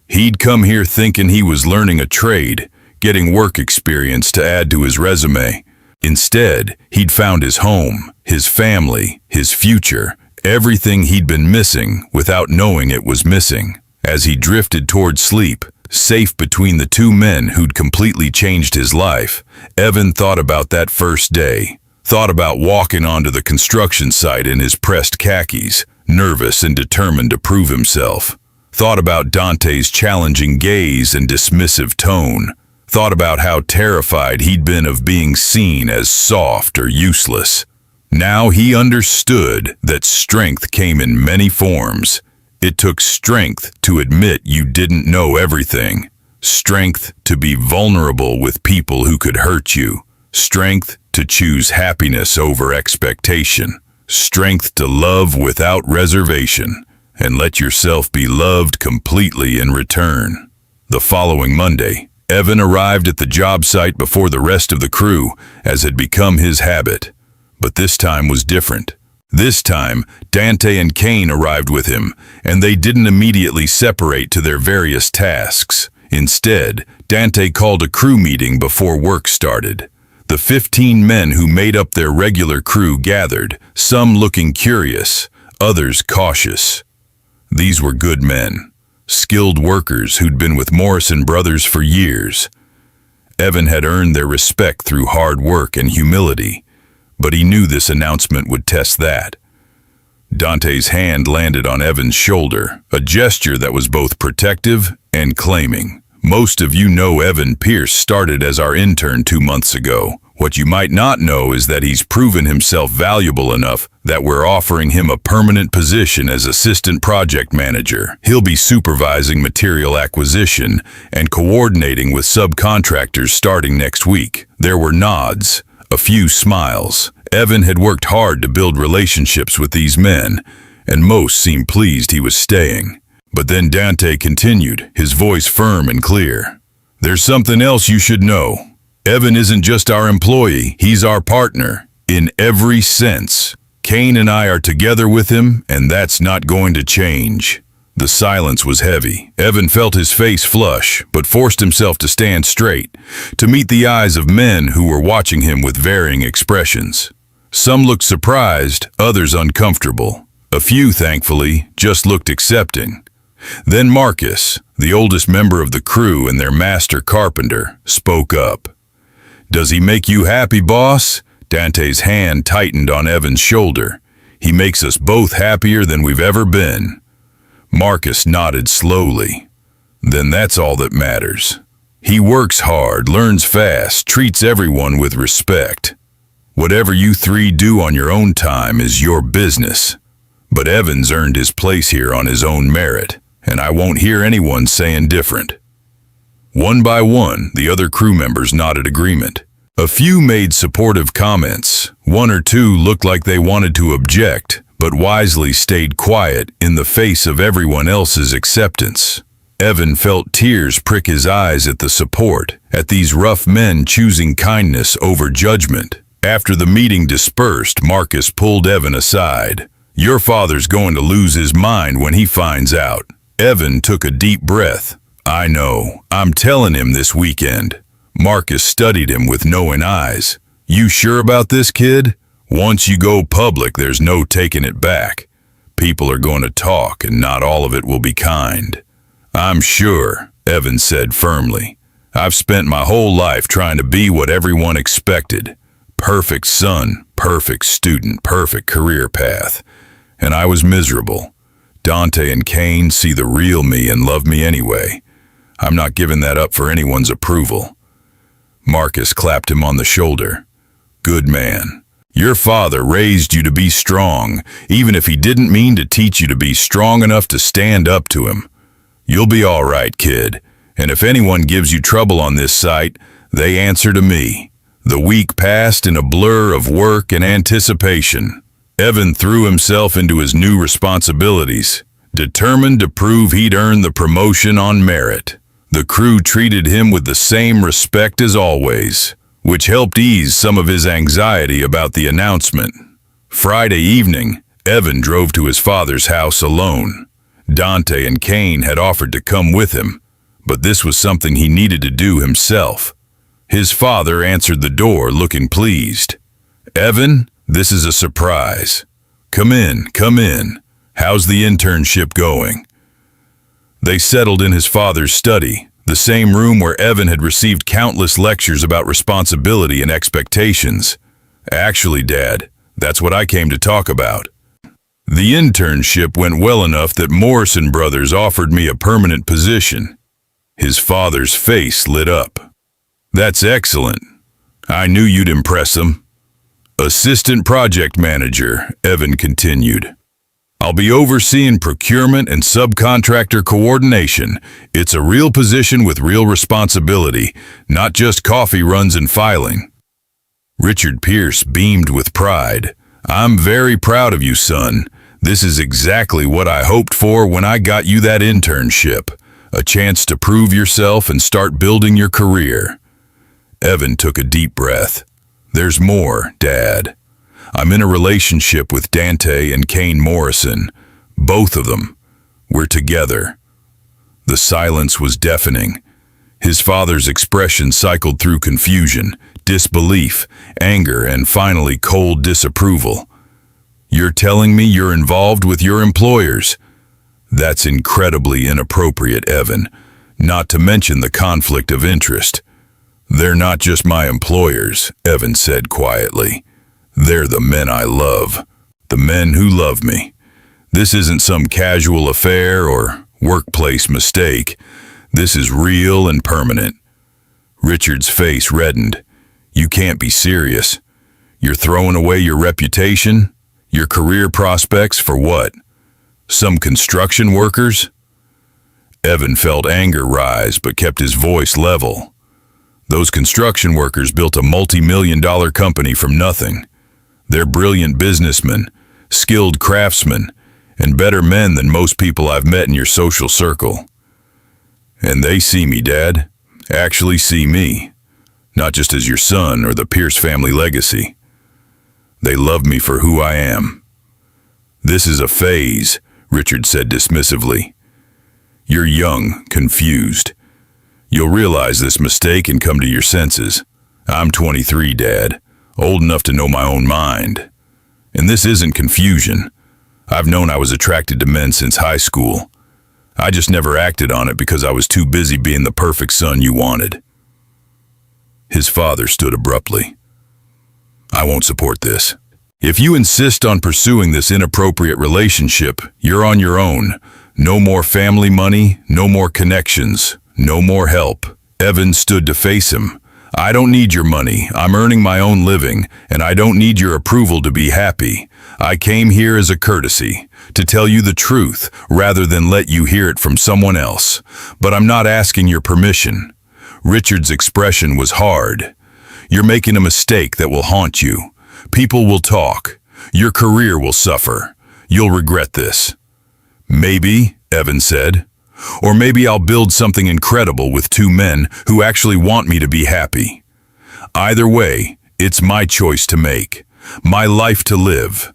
He'd come here thinking he was learning a trade, getting work experience to add to his resume. Instead, he'd found his home, his family, his future, everything he'd been missing without knowing it was missing. As he drifted toward sleep, safe between the two men who'd completely changed his life, Evan thought about that first day, thought about walking onto the construction site in his pressed khakis, nervous and determined to prove himself, thought about Dante's challenging gaze and dismissive tone, thought about how terrified he'd been of being seen as soft or useless. Now he understood that strength came in many forms. It took strength to admit you didn't know everything, strength to be vulnerable with people who could hurt you, strength to choose happiness over expectation, strength to love without reservation, and let yourself be loved completely in return. The following Monday, Evan arrived at the job site before the rest of the crew, as had become his habit. But this time was different. This time, Dante and Kane arrived with him, and they didn't immediately separate to their various tasks. Instead, Dante called a crew meeting before work started. The 15 men who made up their regular crew gathered, some looking curious, others cautious. These were good men, skilled workers who'd been with Morrison Brothers for years. Evan had earned their respect through hard work and humility, but he knew this announcement would test that. Dante's hand landed on Evan's shoulder, a gesture that was both protective and claiming. "Most of you know Evan Pierce started as our intern 2 months ago. What you might not know is that he's proven himself valuable enough that we're offering him a permanent position as assistant project manager. He'll be supervising material acquisition and coordinating with subcontractors starting next week." There were nods, a few smiles. Evan had worked hard to build relationships with these men, and most seemed pleased he was staying. But then Dante continued, his voice firm and clear. "There's something else you should know. Evan isn't just our employee, he's our partner, in every sense. Kane and I are together with him, and that's not going to change." The silence was heavy. Evan felt his face flush, but forced himself to stand straight, to meet the eyes of men who were watching him with varying expressions. Some looked surprised, others uncomfortable. A few, thankfully, just looked accepting. Then Marcus, the oldest member of the crew and their master carpenter, spoke up. "Does he make you happy, boss?" Dante's hand tightened on Evan's shoulder. "He makes us both happier than we've ever been." Marcus nodded slowly. "Then that's all that matters. He works hard, learns fast, treats everyone with respect. Whatever you three do on your own time is your business. But Evan's earned his place here on his own merit, and I won't hear anyone saying different." One by one, the other crew members nodded agreement. A few made supportive comments. One or two looked like they wanted to object, but wisely stayed quiet in the face of everyone else's acceptance. Evan felt tears prick his eyes at the support, at these rough men choosing kindness over judgment. After the meeting dispersed, Marcus pulled Evan aside. Your father's going to lose his mind when he finds out. Evan took a deep breath. I know. I'm telling him this weekend. Marcus studied him with knowing eyes. You sure about this, kid? Once you go public, there's no taking it back. People are going to talk, and not all of it will be kind. I'm sure, Evan said firmly. I've spent my whole life trying to be what everyone expected. Perfect son, perfect student, perfect career path. And I was miserable. Dante and Cain see the real me and love me anyway. I'm not giving that up for anyone's approval. Marcus clapped him on the shoulder. Good man. Your father raised you to be strong, even if he didn't mean to teach you to be strong enough to stand up to him. You'll be all right, kid. And if anyone gives you trouble on this site, they answer to me. The week passed in a blur of work and anticipation. Evan threw himself into his new responsibilities, determined to prove he'd earned the promotion on merit. The crew treated him with the same respect as always, which helped ease some of his anxiety about the announcement. Friday evening, Evan drove to his father's house alone. Dante and Cain had offered to come with him, but this was something he needed to do himself. His father answered the door looking pleased. Evan, this is a surprise. Come in, come in. How's the internship going? They settled in his father's study, the same room where Evan had received countless lectures about responsibility and expectations. Actually, Dad, that's what I came to talk about. The internship went well enough that Morrison Brothers offered me a permanent position. His father's face lit up. That's excellent. I knew you'd impress them. Assistant project manager, Evan continued. I'll be overseeing procurement and subcontractor coordination. It's a real position with real responsibility, not just coffee runs and filing. Richard Pierce beamed with pride. I'm very proud of you, son. This is exactly what I hoped for when I got you that internship. A chance to prove yourself and start building your career. Evan took a deep breath. There's more, Dad. I'm in a relationship with Dante and Cain Morrison. Both of them. We're together. The silence was deafening. His father's expression cycled through confusion, disbelief, anger, and finally cold disapproval. You're telling me you're involved with your employers? That's incredibly inappropriate, Evan. Not to mention the conflict of interest. They're not just my employers, Evan said quietly. They're the men I love. The men who love me. This isn't some casual affair or workplace mistake. This is real and permanent. Richard's face reddened. You can't be serious. You're throwing away your reputation, your career prospects for what? Some construction workers? Evan felt anger rise but kept his voice level. Those construction workers built a multi-million-dollar company from nothing. They're brilliant businessmen, skilled craftsmen, and better men than most people I've met in your social circle. And they see me, Dad. Actually see me. Not just as your son or the Pierce family legacy. They love me for who I am. This is a phase, Richard said dismissively. You're young, confused. You'll realize this mistake and come to your senses. I'm 23, Dad, old enough to know my own mind. And this isn't confusion. I've known I was attracted to men since high school. I just never acted on it because I was too busy being the perfect son you wanted. His father stood abruptly. I won't support this. If you insist on pursuing this inappropriate relationship, you're on your own. No more family money, no more connections, no more help. Evan stood to face him. I don't need your money. I'm earning my own living, and I don't need your approval to be happy. I came here as a courtesy, to tell you the truth, rather than let you hear it from someone else. But I'm not asking your permission. Richard's expression was hard. You're making a mistake that will haunt you. People will talk. Your career will suffer. You'll regret this. Maybe, Evan said. Or maybe I'll build something incredible with two men who actually want me to be happy. Either way, it's my choice to make, my life to live.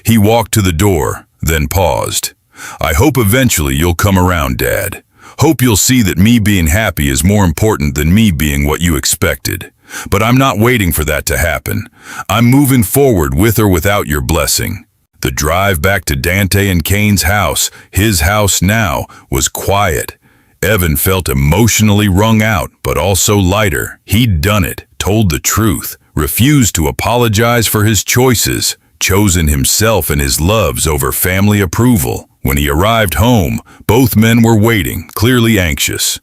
He walked to the door, then paused. "I hope eventually you'll come around, Dad. Hope you'll see that me being happy is more important than me being what you expected. But I'm not waiting for that to happen. I'm moving forward with or without your blessing." The drive back to Dante and Kane's house, his house now, was quiet. Evan felt emotionally wrung out, but also lighter. He'd done it, told the truth, refused to apologize for his choices, chosen himself and his loves over family approval. When he arrived home, both men were waiting, clearly anxious.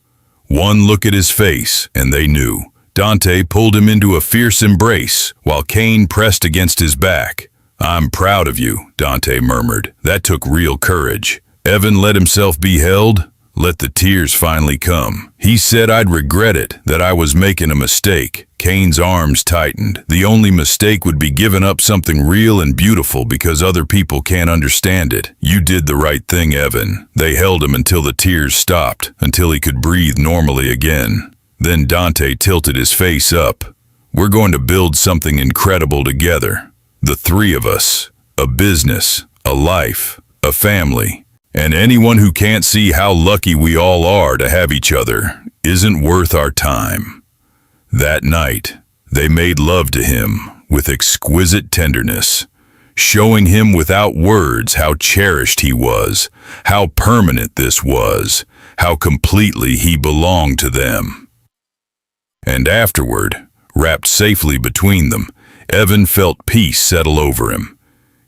One look at his face, and they knew. Dante pulled him into a fierce embrace, while Kane pressed against his back. "I'm proud of you," Dante murmured. "That took real courage." Evan let himself be held, let the tears finally come. "He said I'd regret it, that I was making a mistake." Kane's arms tightened. The only mistake would be giving up something real and beautiful because other people can't understand it. "You did the right thing, Evan." They held him until the tears stopped, until he could breathe normally again. Then Dante tilted his face up. "We're going to build something incredible together. The three of us. A business, a life, a family. And anyone who can't see how lucky we all are to have each other isn't worth our time." That night, they made love to him with exquisite tenderness, showing him without words how cherished he was, how permanent this was, how completely he belonged to them. And afterward, wrapped safely between them, Evan felt peace settle over him.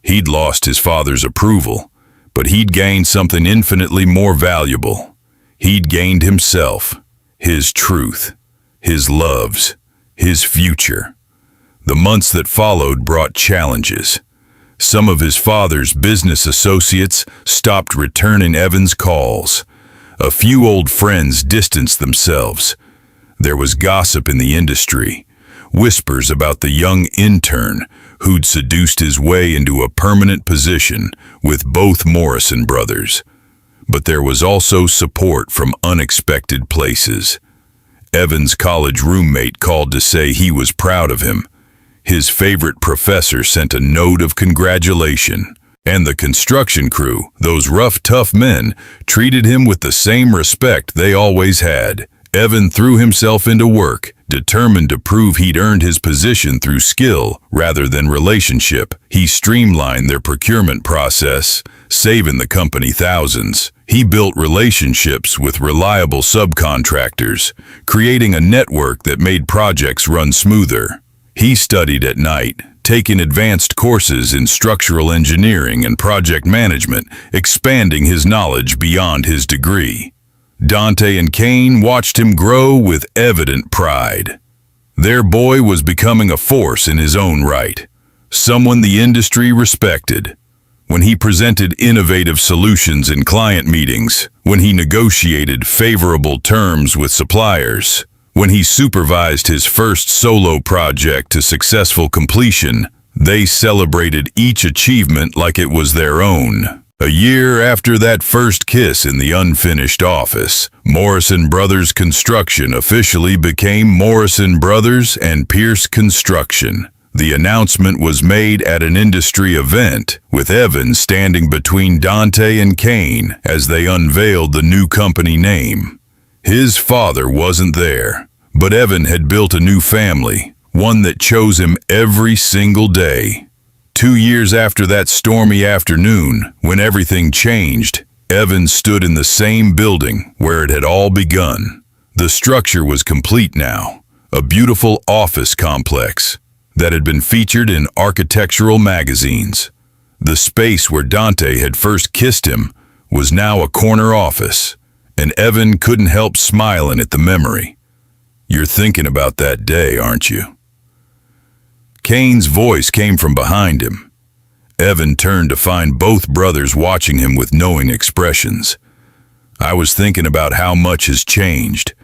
He'd lost his father's approval, but he'd gained something infinitely more valuable. He'd gained himself, his truth, his loves, his future. The months that followed brought challenges. Some of his father's business associates stopped returning Evan's calls. A few old friends distanced themselves. There was gossip in the industry, whispers about the young intern who'd seduced his way into a permanent position with both Morrison brothers. But there was also support from unexpected places. Evan's college roommate called to say he was proud of him. His favorite professor sent a note of congratulation. And the construction crew, those rough, tough men, treated him with the same respect they always had. Evan threw himself into work, determined to prove he'd earned his position through skill rather than relationship. He streamlined their procurement process, saving the company thousands. He built relationships with reliable subcontractors, creating a network that made projects run smoother. He studied at night, taking advanced courses in structural engineering and project management, expanding his knowledge beyond his degree. Dante and Kane watched him grow with evident pride. Their boy was becoming a force in his own right, someone the industry respected. When he presented innovative solutions in client meetings, when he negotiated favorable terms with suppliers, when he supervised his first solo project to successful completion, they celebrated each achievement like it was their own. A year after that first kiss in the unfinished office, Morrison Brothers Construction officially became Morrison Brothers and Pierce Construction. The announcement was made at an industry event, with Evan standing between Dante and Kane as they unveiled the new company name. His father wasn't there, but Evan had built a new family, one that chose him every single day. 2 years after that stormy afternoon, when everything changed, Evan stood in the same building where it had all begun. The structure was complete now, a beautiful office complex that had been featured in architectural magazines. The space where Dante had first kissed him was now a corner office, and Evan couldn't help smiling at the memory. "You're thinking about that day, aren't you?" Kane's voice came from behind him. Evan turned to find both brothers watching him with knowing expressions. "I was thinking about how much has changed,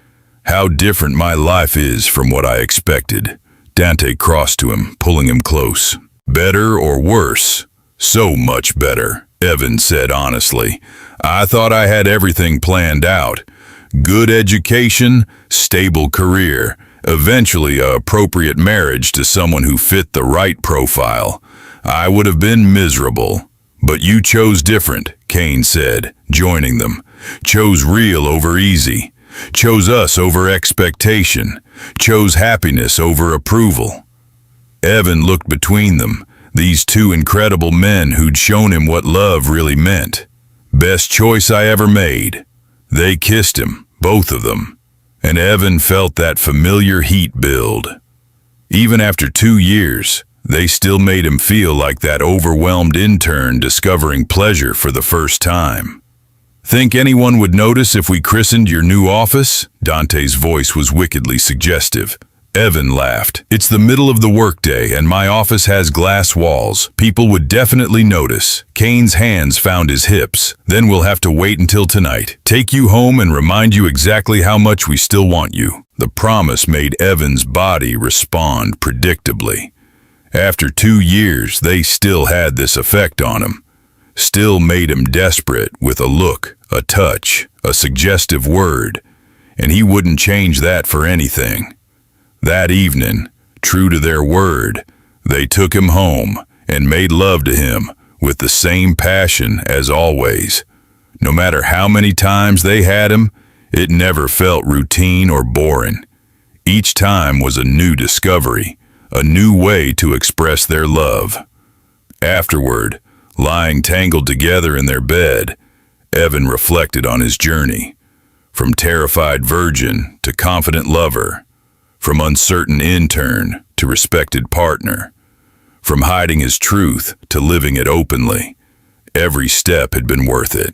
how different my life is from what I expected." Dante crossed to him, pulling him close. "Better or worse?" "So much better," Evan said honestly. "I thought I had everything planned out. Good education, stable career, Eventually, an appropriate marriage to someone who fit the right profile. I would have been miserable. But you chose different, Kane said, joining them. Chose real over easy. Chose us over expectation. Chose happiness over approval. Evan looked between them, these two incredible men who'd shown him what love really meant. Best choice I ever made. They kissed him, both of them, and Evan felt that familiar heat build. Even after 2 years, they still made him feel like that overwhelmed intern discovering pleasure for the first time. Think anyone would notice if we christened your new office? Dante's voice was wickedly suggestive. Evan laughed. It's the middle of the workday and my office has glass walls. People would definitely notice. Kane's hands found his hips. Then we'll have to wait until tonight. Take you home and remind you exactly how much we still want you. The promise made Evan's body respond predictably. After 2 years, they still had this effect on him. Still made him desperate with a look, a touch, a suggestive word. And he wouldn't change that for anything. That evening, true to their word, they took him home and made love to him with the same passion as always. No matter how many times they had him, it never felt routine or boring. Each time was a new discovery, a new way to express their love. Afterward, lying tangled together in their bed, Evan reflected on his journey, from terrified virgin to confident lover, from uncertain intern to respected partner, from hiding his truth to living it openly. Every step had been worth it.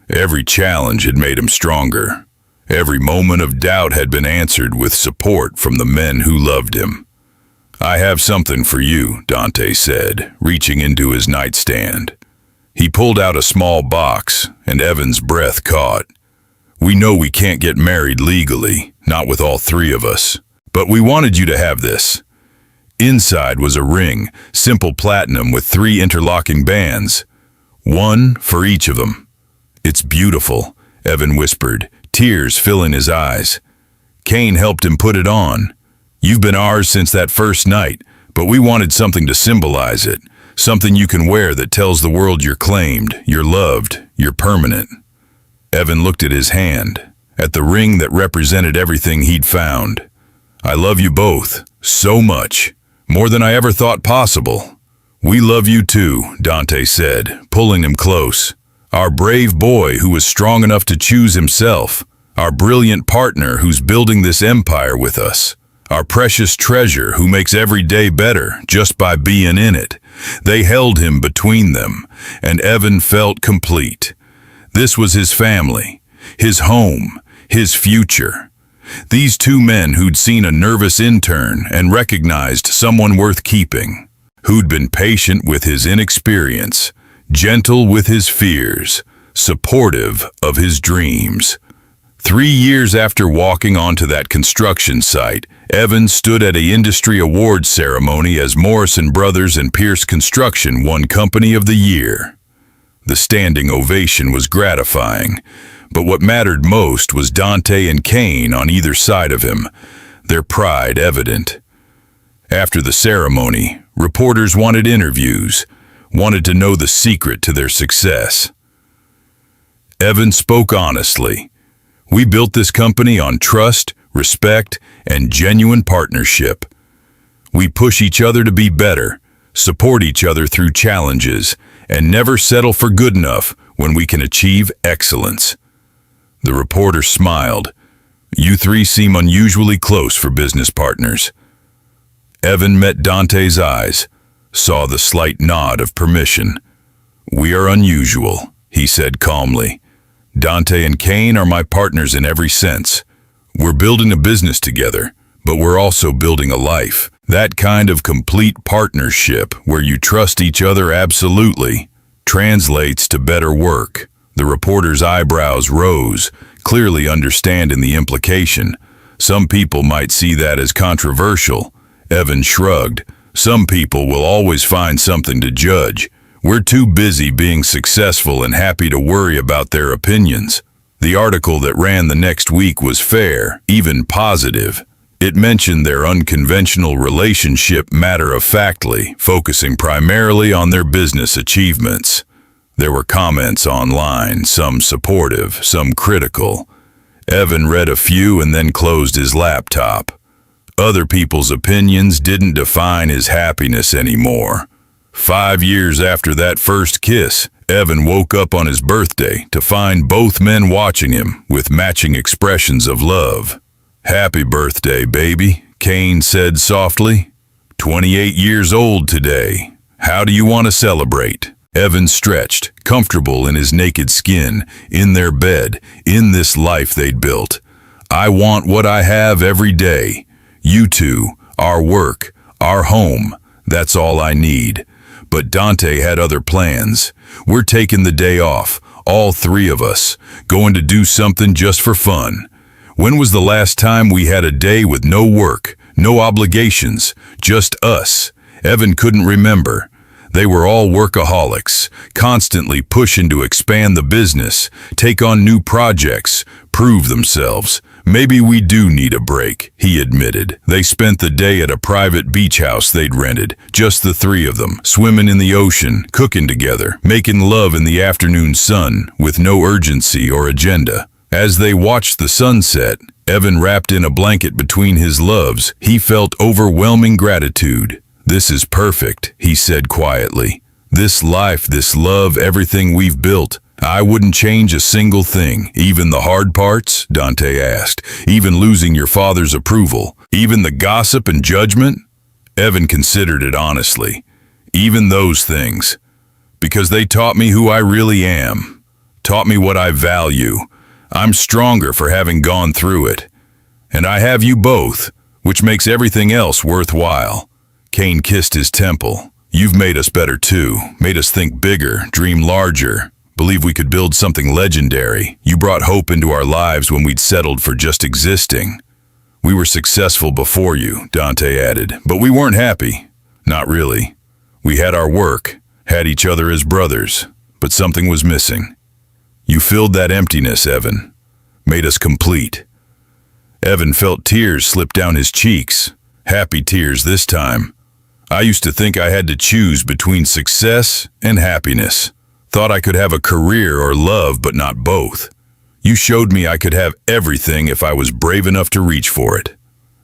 Every challenge had made him stronger. Every moment of doubt had been answered with support from the men who loved him. I have something for you, Dante said, reaching into his nightstand. He pulled out a small box, and Evan's breath caught. We know we can't get married legally, not with all 3 of us. But we wanted you to have this. Inside was a ring, simple platinum with 3 interlocking bands. 1 for each of them. It's beautiful, Evan whispered, tears filling his eyes. Kane helped him put it on. You've been ours since that first night, but we wanted something to symbolize it. Something you can wear that tells the world you're claimed, you're loved, you're permanent. Evan looked at his hand, at the ring that represented everything he'd found. I love you both, so much, more than I ever thought possible. We love you too, Dante said, pulling him close. Our brave boy who was strong enough to choose himself. Our brilliant partner who's building this empire with us. Our precious treasure who makes every day better just by being in it. They held him between them, and Evan felt complete. This was his family, his home, his future. These 2 men who'd seen a nervous intern and recognized someone worth keeping, who'd been patient with his inexperience, gentle with his fears, supportive of his dreams. 3 years after walking onto that construction site, Evan stood at an industry awards ceremony as Morrison Brothers and Pierce Construction won Company of the Year. The standing ovation was gratifying, but what mattered most was Dante and Kane on either side of him, their pride evident. After the ceremony, reporters wanted interviews, wanted to know the secret to their success. Evan spoke honestly. We built this company on trust, respect, and genuine partnership. We push each other to be better, support each other through challenges, and never settle for good enough when we can achieve excellence. The reporter smiled. You 3 seem unusually close for business partners. Evan met Dante's eyes, saw the slight nod of permission. We are unusual, he said calmly. Dante and Kane are my partners in every sense. We're building a business together, but we're also building a life. That kind of complete partnership where you trust each other absolutely translates to better work. The reporter's eyebrows rose, clearly understanding the implication. Some people might see that as controversial. Evan shrugged. Some people will always find something to judge. We're too busy being successful and happy to worry about their opinions. The article that ran the next week was fair, even positive. It mentioned their unconventional relationship matter-of-factly, focusing primarily on their business achievements. There were comments online, some supportive, some critical. Evan read a few and then closed his laptop. Other people's opinions didn't define his happiness anymore. 5 years after that first kiss, Evan woke up on his birthday to find both men watching him with matching expressions of love. "Happy birthday, baby," Kane said softly. 28 years old today. How do you want to celebrate? Evan stretched, comfortable in his naked skin, in their bed, in this life they'd built. "I want what I have every day. You two, our work, our home, that's all I need." But Dante had other plans. "We're taking the day off, all three of us, going to do something just for fun." When was the last time we had a day with no work, no obligations, just us? Evan couldn't remember. They were all workaholics, constantly pushing to expand the business, take on new projects, prove themselves. "Maybe we do need a break," he admitted. They spent the day at a private beach house they'd rented, just the three of them, swimming in the ocean, cooking together, making love in the afternoon sun, with no urgency or agenda. As they watched the sunset, Evan wrapped in a blanket between his loves. He felt overwhelming gratitude. "This is perfect," he said quietly. "This life, this love, everything we've built. I wouldn't change a single thing." "Even the hard parts?" Dante asked. "Even losing your father's approval? Even the gossip and judgment?" Evan considered it honestly. "Even those things. Because they taught me who I really am. Taught me what I value. I'm stronger for having gone through it. And I have you both, which makes everything else worthwhile." Kane kissed his temple. "You've made us better too. Made us think bigger, dream larger. Believe we could build something legendary. You brought hope into our lives when we'd settled for just existing. We were successful before you," Dante added, "but we weren't happy. Not really. We had our work, had each other as brothers, but something was missing. You filled that emptiness, Evan. Made us complete." Evan felt tears slip down his cheeks. Happy tears this time. "I used to think I had to choose between success and happiness. Thought I could have a career or love, but not both. You showed me I could have everything if I was brave enough to reach for it."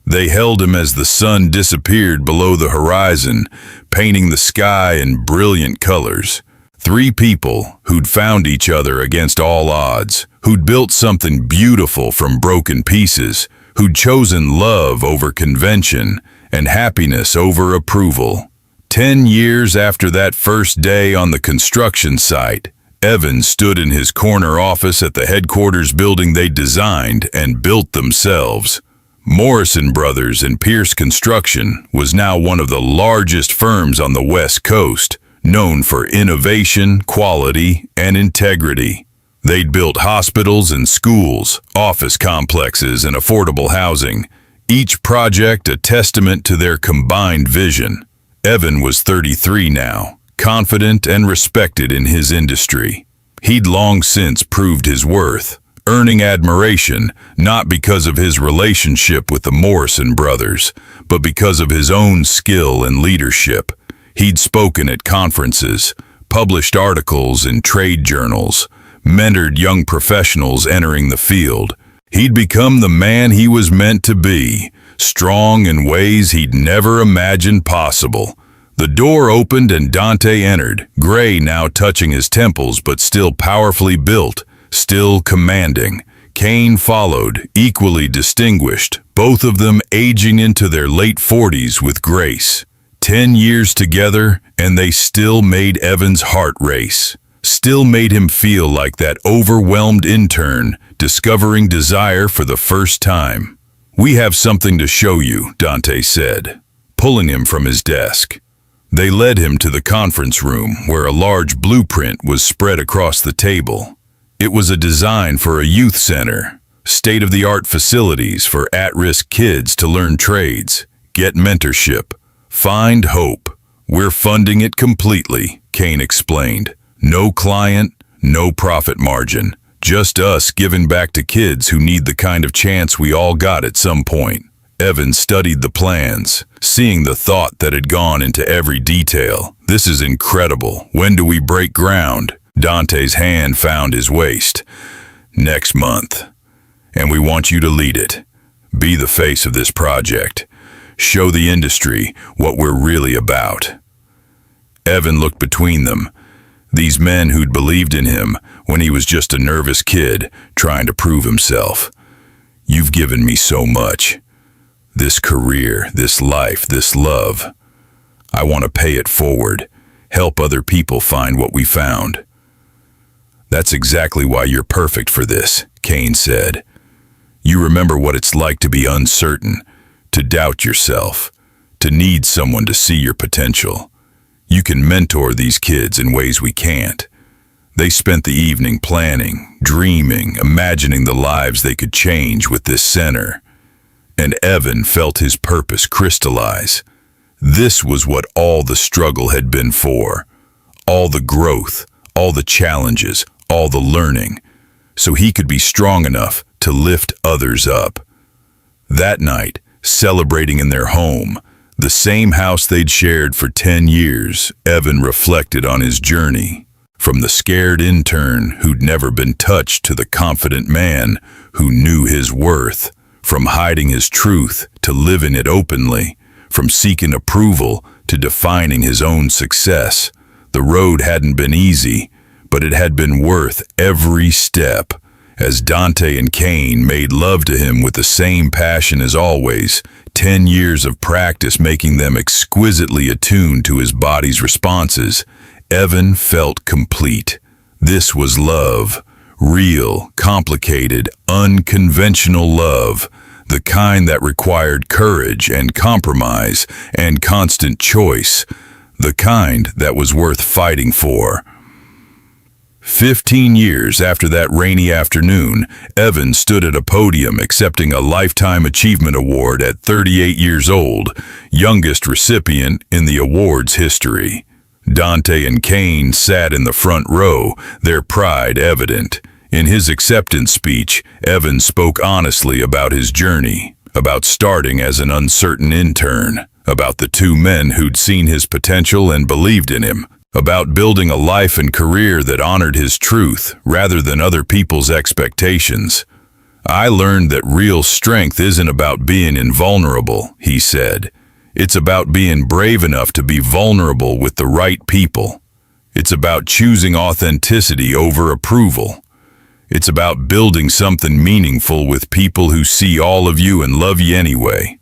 They held him as the sun disappeared below the horizon, painting the sky in brilliant colors. Three people who'd found each other against all odds, who'd built something beautiful from broken pieces, who'd chosen love over convention and happiness over approval. 10 years after that first day on the construction site, Evan stood in his corner office at the headquarters building they designed and built themselves. Morrison Brothers and Pierce Construction was now one of the largest firms on the West Coast, known for innovation, quality, and integrity. They'd built hospitals and schools, office complexes, and affordable housing, each project a testament to their combined vision. Evan was 33 now, confident and respected in his industry. He'd long since proved his worth, earning admiration not because of his relationship with the Morrison brothers, but because of his own skill and leadership. He'd spoken at conferences, published articles in trade journals, mentored young professionals entering the field. He'd become the man he was meant to be, strong in ways he'd never imagined possible. The door opened and Dante entered, gray now touching his temples but still powerfully built, still commanding. Kane followed, equally distinguished, both of them aging into their late 40s with grace. 10 years together, and they still made Evan's heart race. Still made him feel like that overwhelmed intern, discovering desire for the first time. "We have something to show you," Dante said, pulling him from his desk. They led him to the conference room, where a large blueprint was spread across the table. It was a design for a youth center, state-of-the-art facilities for at-risk kids to learn trades, get mentorship, find hope. "We're funding it completely," Kane explained. "No client, no profit margin. Just us giving back to kids who need the kind of chance we all got at some point." Evan studied the plans, seeing the thought that had gone into every detail. "This is incredible. When do we break ground?" Dante's hand found his waist. "Next month. And we want you to lead it. Be the face of this project. Show the industry what we're really about." Evan looked between them. These men who'd believed in him when he was just a nervous kid trying to prove himself. "You've given me so much. This career, this life, this love. I want to pay it forward, help other people find what we found." "That's exactly why you're perfect for this," Kane said. "You remember what it's like to be uncertain, to doubt yourself, to need someone to see your potential. You can mentor these kids in ways we can't." They spent the evening planning, dreaming, imagining the lives they could change with this center. And Evan felt his purpose crystallize. This was what all the struggle had been for. All the growth, all the challenges, all the learning, so he could be strong enough to lift others up. That night, celebrating in their home, the same house they'd shared for 10 years, Evan reflected on his journey. From the scared intern who'd never been touched to the confident man who knew his worth. From hiding his truth to living it openly. From seeking approval to defining his own success. The road hadn't been easy, but it had been worth every step. As Dante and Kane made love to him with the same passion as always, 10 years of practice making them exquisitely attuned to his body's responses, Evan felt complete. This was love. Real, complicated, unconventional love. The kind that required courage and compromise and constant choice. The kind that was worth fighting for. 15 years after that rainy afternoon, Evan stood at a podium accepting a Lifetime Achievement Award at 38 years old, youngest recipient in the award's history. Dante and Kane sat in the front row, their pride evident. In his acceptance speech, Evan spoke honestly about his journey, about starting as an uncertain intern, about the two men who'd seen his potential and believed in him, about building a life and career that honored his truth rather than other people's expectations. "I learned that real strength isn't about being invulnerable," he said. "It's about being brave enough to be vulnerable with the right people. It's about choosing authenticity over approval. It's about building something meaningful with people who see all of you and love you anyway."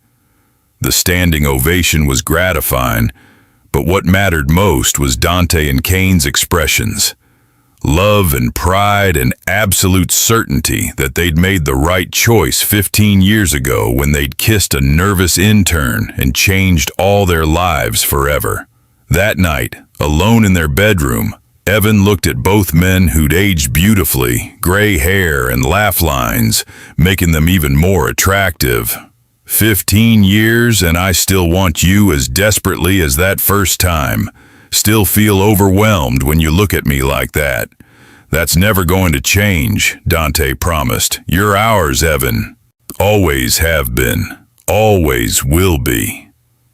The standing ovation was gratifying, but what mattered most was Dante and Kane's expressions. Love and pride and absolute certainty that they'd made the right choice 15 years ago when they'd kissed a nervous intern and changed all their lives forever. That night, alone in their bedroom, Evan looked at both men who'd aged beautifully, gray hair and laugh lines, making them even more attractive. 15 years and I still want you as desperately as that first time. Still feel overwhelmed when you look at me like that. That's never going to change, Dante promised. You're ours, Evan. Always have been. Always will be.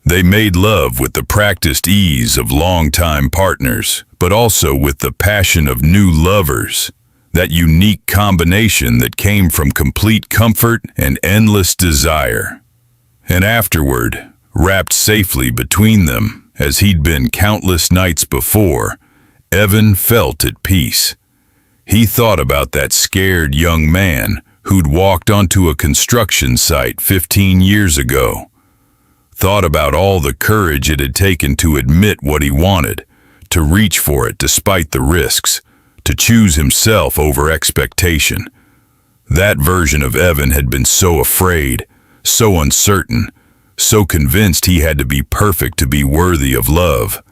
They made love with the practiced ease of longtime partners, but also with the passion of new lovers. That unique combination that came from complete comfort and endless desire. And afterward, wrapped safely between them, as he'd been countless nights before, Evan felt at peace. He thought about that scared young man who'd walked onto a construction site 15 years ago. Thought about all the courage it had taken to admit what he wanted, to reach for it despite the risks, to choose himself over expectation. That version of Evan had been so afraid, so uncertain, so convinced he had to be perfect to be worthy of love.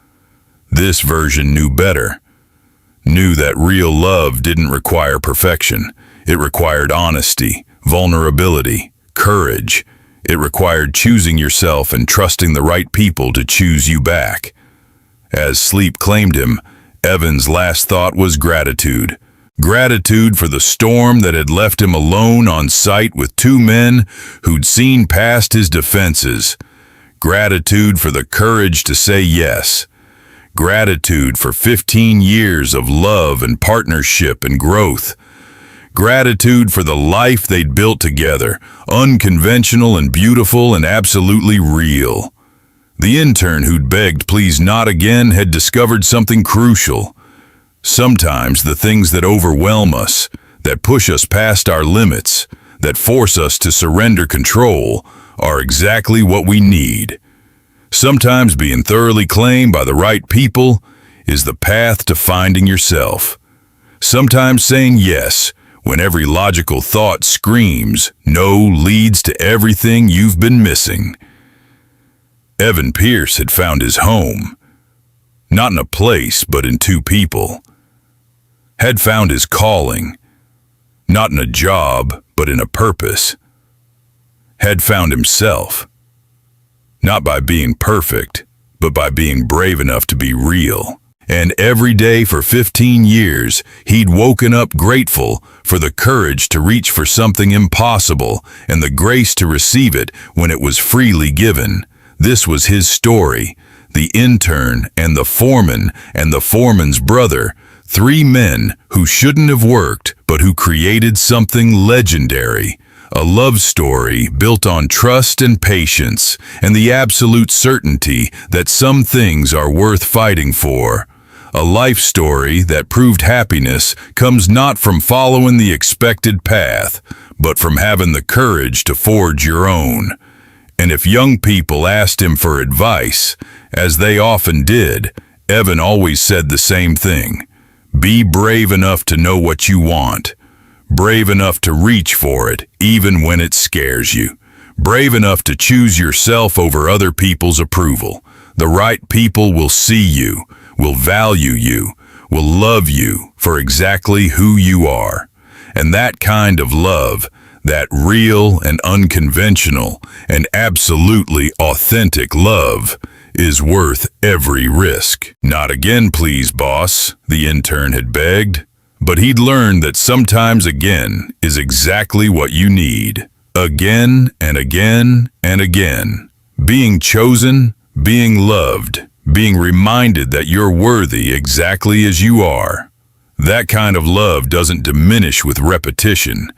This version knew better. Knew that real love didn't require perfection. It required honesty, vulnerability, courage. It required choosing yourself and trusting the right people to choose you back. As sleep claimed him, Evan's last thought was gratitude. Gratitude for the storm that had left him alone on site with two men who'd seen past his defenses. Gratitude for the courage to say yes. Gratitude for 15 years of love and partnership and growth. Gratitude for the life they'd built together, unconventional and beautiful and absolutely real. The intern who'd begged please not again had discovered something crucial. Sometimes the things that overwhelm us, that push us past our limits, that force us to surrender control, are exactly what we need. Sometimes being thoroughly claimed by the right people is the path to finding yourself. Sometimes saying yes, when every logical thought screams no, leads to everything you've been missing. Evan Pierce had found his home, not in a place, but in two people. Had found his calling, not in a job, but in a purpose. Had found himself, not by being perfect, but by being brave enough to be real. And every day for 15 years, he'd woken up grateful for the courage to reach for something impossible and the grace to receive it when it was freely given. This was his story. The intern and the foreman and the foreman's brother, three men who shouldn't have worked, but who created something legendary. A love story built on trust and patience, and the absolute certainty that some things are worth fighting for. A life story that proved happiness comes not from following the expected path, but from having the courage to forge your own. And if young people asked him for advice, as they often did, Evan always said the same thing. Be brave enough to know what you want. Brave enough to reach for it, even when it scares you. Brave enough to choose yourself over other people's approval. The right people will see you, will value you, will love you for exactly who you are. And that kind of love, that real and unconventional and absolutely authentic love, is worth every risk. Not again, please, boss, the intern had begged. But he'd learned that sometimes again is exactly what you need. Again and again and again. Being chosen, being loved, being reminded that you're worthy exactly as you are. That kind of love doesn't diminish with repetition.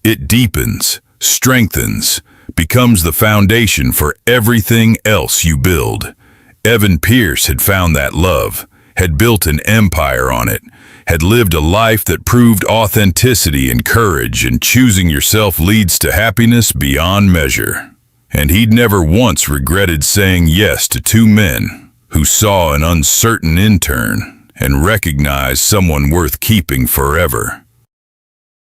It deepens, strengthens, becomes the foundation for everything else you build. Evan Pierce had found that love, had built an empire on it, had lived a life that proved authenticity and courage, and choosing yourself leads to happiness beyond measure. And he'd never once regretted saying yes to two men who saw an uncertain intern and recognized someone worth keeping forever.